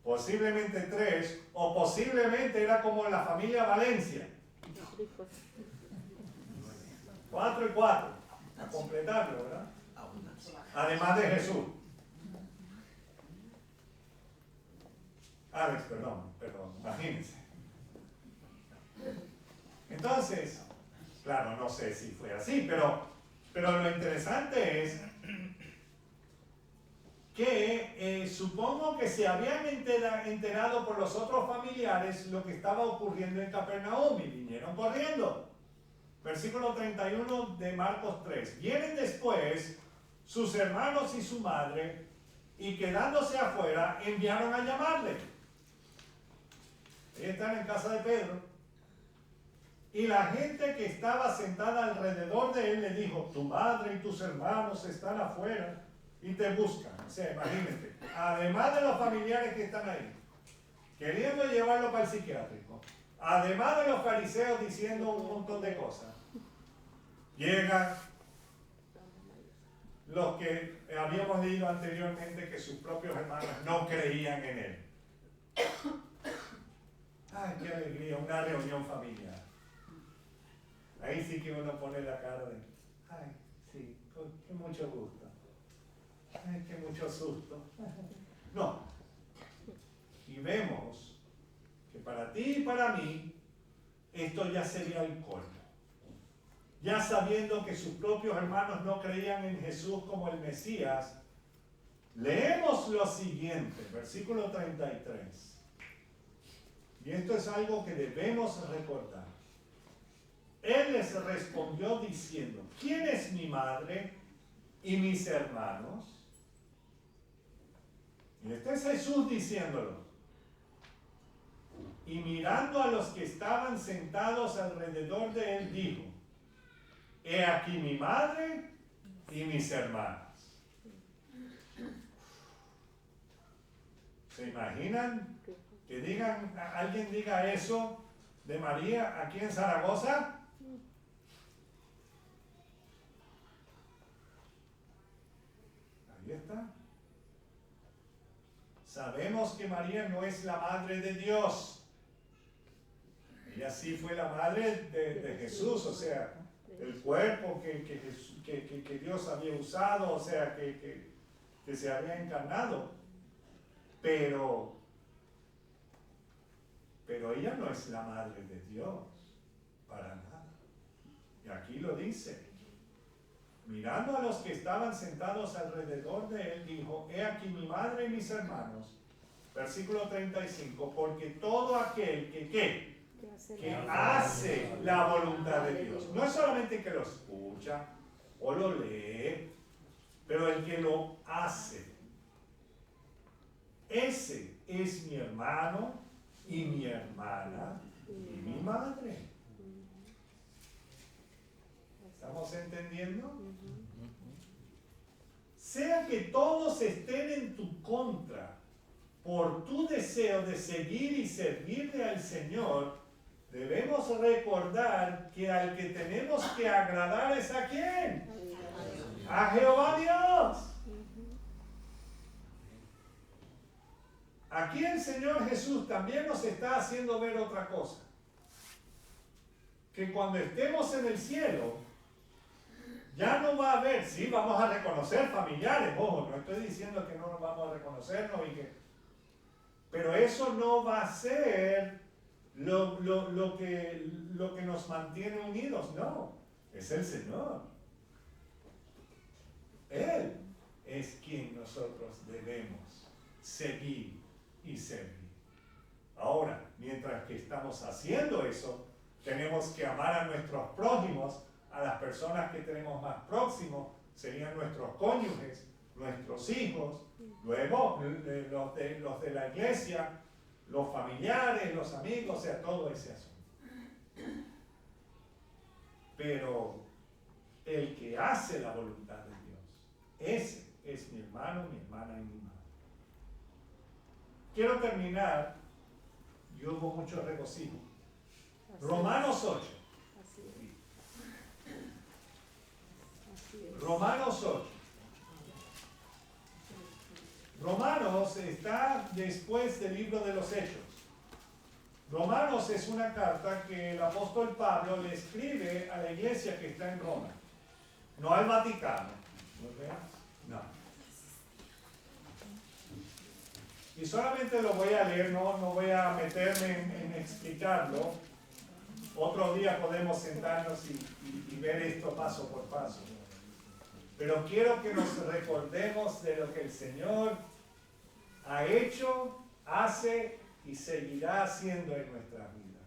S1: posiblemente 3, o posiblemente era como en la familia Valencia. 4 y 4, a completarlo, ¿verdad? Además de Jesús. Alex, perdón, imagínense. Entonces, claro, no sé si fue así, pero lo interesante es que supongo que se habían enterado por los otros familiares lo que estaba ocurriendo en Capernaum y vinieron corriendo. Versículo 31 de Marcos 3. Vienen después sus hermanos y su madre, y quedándose afuera, enviaron a llamarle. Ahí están en casa de Pedro. Y la gente que estaba sentada alrededor de él le dijo, tu madre y tus hermanos están afuera y te buscan. O sea, imagínate, además de los familiares que están ahí, queriendo llevarlo para el psiquiátrico, además de los fariseos diciendo un montón de cosas, llegan los que habíamos leído anteriormente que sus propios hermanos no creían en él. ¡Ay, qué alegría! Una reunión familiar. Ahí sí que uno pone la cara de, ¡ay, sí, qué mucho gusto! ¡Ay, qué mucho susto! No. Y vemos que para ti y para mí, esto ya sería el colmo. Ya sabiendo que sus propios hermanos no creían en Jesús como el Mesías, leemos lo siguiente, versículo 33. Y esto es algo que debemos recordar. Él les respondió diciendo, ¿quién es mi madre y mis hermanos? Y este es Jesús diciéndolo. Y mirando a los que estaban sentados alrededor de él, dijo, he aquí mi madre y mis hermanos. ¿Se imaginan que alguien diga eso de María aquí en Zaragoza? Ahí está. Sabemos que María no es la madre de Dios. Ella sí fue la madre de Jesús, o sea, el cuerpo que Dios había usado, o sea, que se había encarnado. Pero ella no es la madre de Dios, para nada. Y aquí lo dice. Mirando a los que estaban sentados alrededor de él, dijo, he aquí mi madre y mis hermanos. Versículo 35, porque todo aquel que hace la voluntad de Dios, no es solamente que lo escucha o lo lee, pero el que lo hace, ese es mi hermano y mi hermana y mi madre. ¿Estamos entendiendo? Sea que todos estén en tu contra por tu deseo de seguir y servirle al Señor, debemos recordar que al que tenemos que agradar es ¿a quién? A Jehová Dios. Aquí el Señor Jesús también nos está haciendo ver otra cosa. Que cuando estemos en el cielo, ya no va a haber, sí, vamos a reconocer familiares, ojo, no estoy diciendo que no nos vamos a reconocernos pero eso no va a ser lo que nos mantiene unidos, no, es el Señor. Él es quien nosotros debemos seguir y servir. Ahora, mientras que estamos haciendo eso, tenemos que amar a nuestros prójimos, a las personas que tenemos más próximos, serían nuestros cónyuges, nuestros hijos, luego los de la iglesia, los familiares, los amigos, o sea, todo ese asunto. Pero el que hace la voluntad de Dios, ese es mi hermano, mi hermana y mi madre. Quiero terminar, y hubo mucho regocijo. Romanos 8. Romanos 8. Romanos está después del libro de los Hechos. Romanos es una carta que el apóstol Pablo le escribe a la iglesia que está en Roma, no al Vaticano. No. Y solamente lo voy a leer, no voy a meterme en explicarlo. Otro día podemos sentarnos y ver esto paso por paso. Pero quiero que nos recordemos de lo que el Señor ha hecho, hace y seguirá haciendo en nuestras vidas.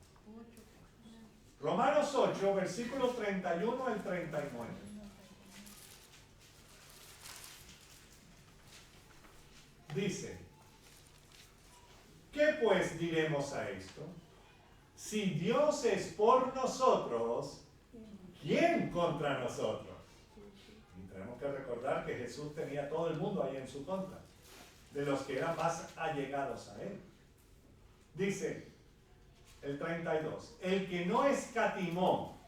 S1: Romanos 8, versículos 31 al 39. Dice, ¿qué pues diremos a esto? Si Dios es por nosotros, ¿quién contra nosotros? Y tenemos que recordar que Jesús tenía todo el mundo ahí en su contra, de los que eran más allegados a Él. Dice el 32, el que no escatimó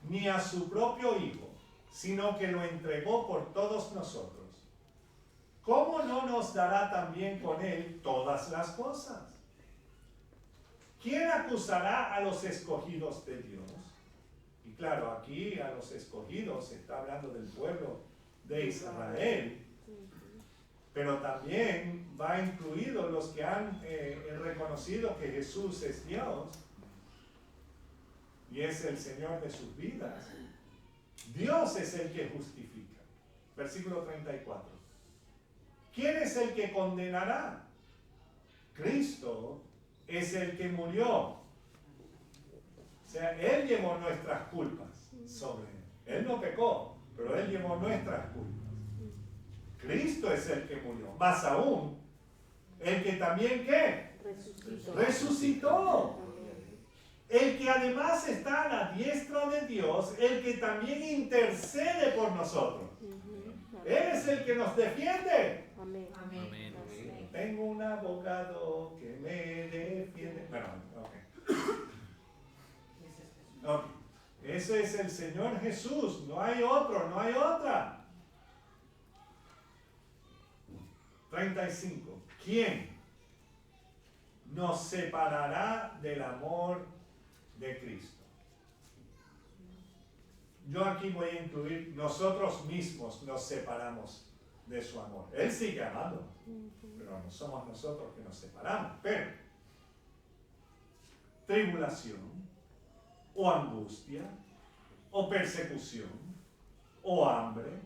S1: ni a su propio Hijo, sino que lo entregó por todos nosotros, ¿cómo no nos dará también con él todas las cosas? ¿Quién acusará a los escogidos de Dios? Y claro, aquí a los escogidos se está hablando del pueblo de Israel, pero también va incluido los que han reconocido que Jesús es Dios y es el Señor de sus vidas. Dios es el que justifica. Versículo 34. ¿Quién es el que condenará? Cristo es el que murió. O sea, Él llevó nuestras culpas sobre Él. Él no pecó, pero Él llevó nuestras culpas. Cristo es el que murió. Más aún, el que también, ¿qué? Resucitó. El que además está a la diestra de Dios, el que también intercede por nosotros. Él es el que nos defiende.
S3: Amén.
S2: Amén.
S1: Tengo un abogado que me defiende. Bueno, ok. Ese es el Señor Jesús. No hay otro, no hay otra. 35. ¿Quién nos separará del amor de Cristo? Yo aquí voy a incluir, nosotros mismos nos separamos de su amor. Él sigue amando, pero no somos nosotros que nos separamos. Pero tribulación, o angustia, o persecución, o hambre,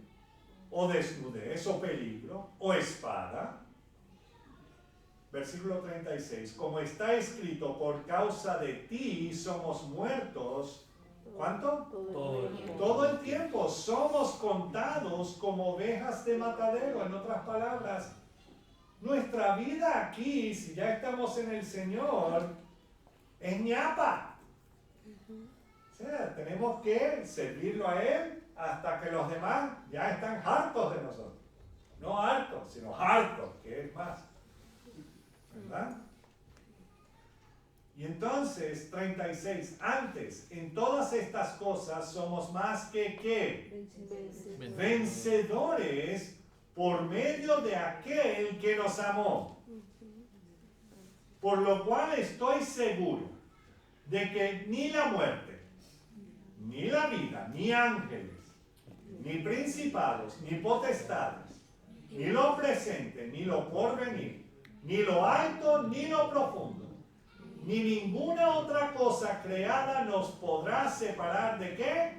S1: o desnudez, o peligro, o espada. Versículo 36. Como está escrito, por causa de ti somos muertos. ¿Cuánto? Todo el tiempo. Somos contados como ovejas de matadero. En otras palabras, nuestra vida aquí, si ya estamos en el Señor, es ñapa. O sea, tenemos que servirlo a Él hasta que los demás ya están hartos de nosotros. No hartos, sino hartos, que es más. ¿Verdad? Y entonces, 36, antes, en todas estas cosas somos más que ¿qué? Vencedores por medio de aquel que nos amó. Por lo cual estoy seguro de que ni la muerte, ni la vida, ni ángeles, ni principados, ni potestades, ni lo presente, ni lo porvenir, ni lo alto, ni lo profundo, ni ninguna otra cosa creada nos podrá separar ¿de qué?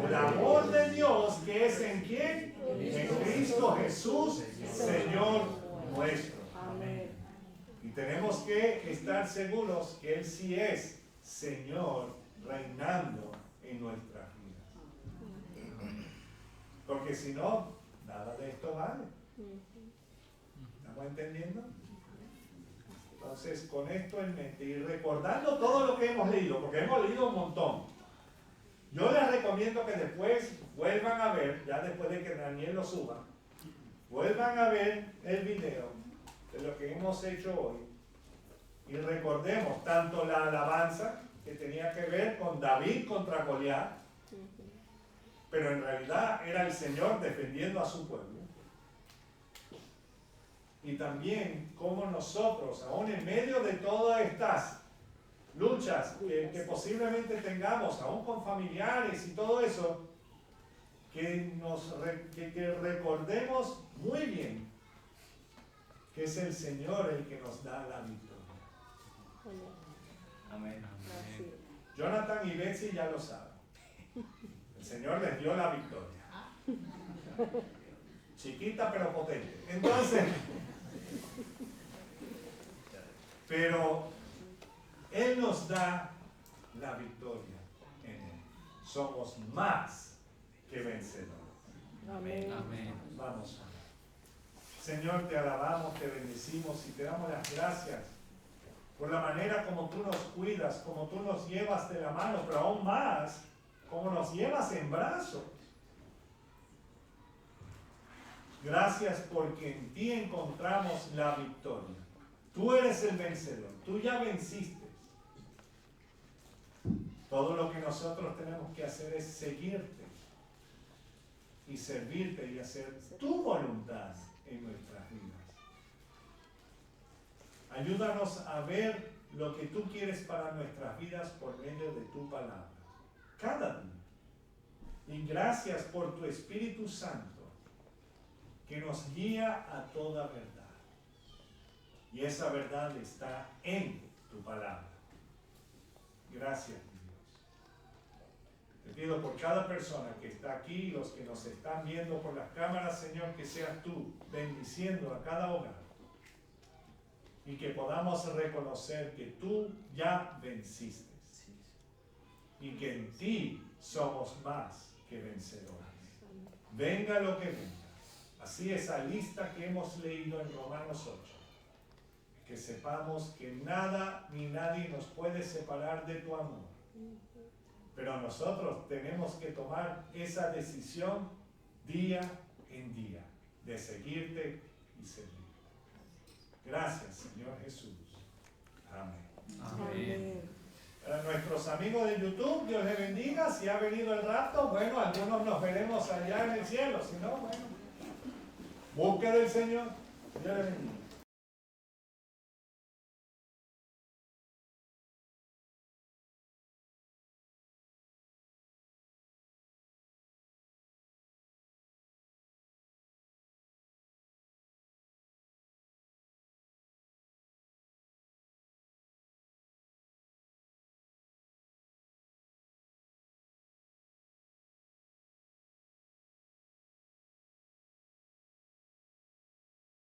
S1: Del amor de Dios que es ¿en quién? En Cristo Jesús, Señor nuestro.
S3: Amén.
S1: Y tenemos que estar seguros que Él sí es Señor reinando en nuestras vidas. Porque si no, nada de esto vale. ¿Estamos entendiendo? Entonces, con esto en mente y recordando todo lo que hemos leído, porque hemos leído un montón, yo les recomiendo que después vuelvan a ver, ya después de que Daniel lo suba, vuelvan a ver el video de lo que hemos hecho hoy y recordemos tanto la alabanza que tenía que ver con David contra Goliat, pero en realidad era el Señor defendiendo a su pueblo. Y también cómo nosotros, aún en medio de todas estas luchas que posiblemente tengamos, aún con familiares y todo eso, que recordemos muy bien que es el Señor el que nos da la victoria.
S2: Amén.
S1: Jonathan y Betsy ya lo saben. El Señor les dio la victoria. Chiquita pero potente. Entonces, pero Él nos da la victoria en Él. Somos más que vencedores.
S3: Amén.
S2: Amén.
S1: Vamos. Señor, te alabamos, te bendecimos y te damos las gracias por la manera como tú nos cuidas, como tú nos llevas de la mano, pero aún más, como nos llevas en brazos. Gracias porque en ti encontramos la victoria. Tú eres el vencedor, tú ya venciste. Todo lo que nosotros tenemos que hacer es seguirte y servirte y hacer tu voluntad en nuestras vidas. Ayúdanos a ver lo que tú quieres para nuestras vidas por medio de tu palabra, cada día. Y gracias por tu Espíritu Santo, que nos guía a toda verdad. Y esa verdad está en tu palabra. Gracias, Dios. Te pido por cada persona que está aquí y los que nos están viendo por las cámaras, Señor, que seas tú bendiciendo a cada hogar. Y que podamos reconocer que tú ya venciste. Y que en ti somos más que vencedores. Venga lo que venga. Así esa lista que hemos leído en Romanos 8. Que sepamos que nada ni nadie nos puede separar de tu amor. Pero nosotros tenemos que tomar esa decisión día en día de seguirte y servirte. Gracias, Señor Jesús. Amén.
S2: Amén.
S1: A nuestros amigos de YouTube, Dios les bendiga. Si ha venido el rapto, bueno, algunos nos veremos allá en el cielo. Si no, bueno, busque del Señor. Dios les bendiga.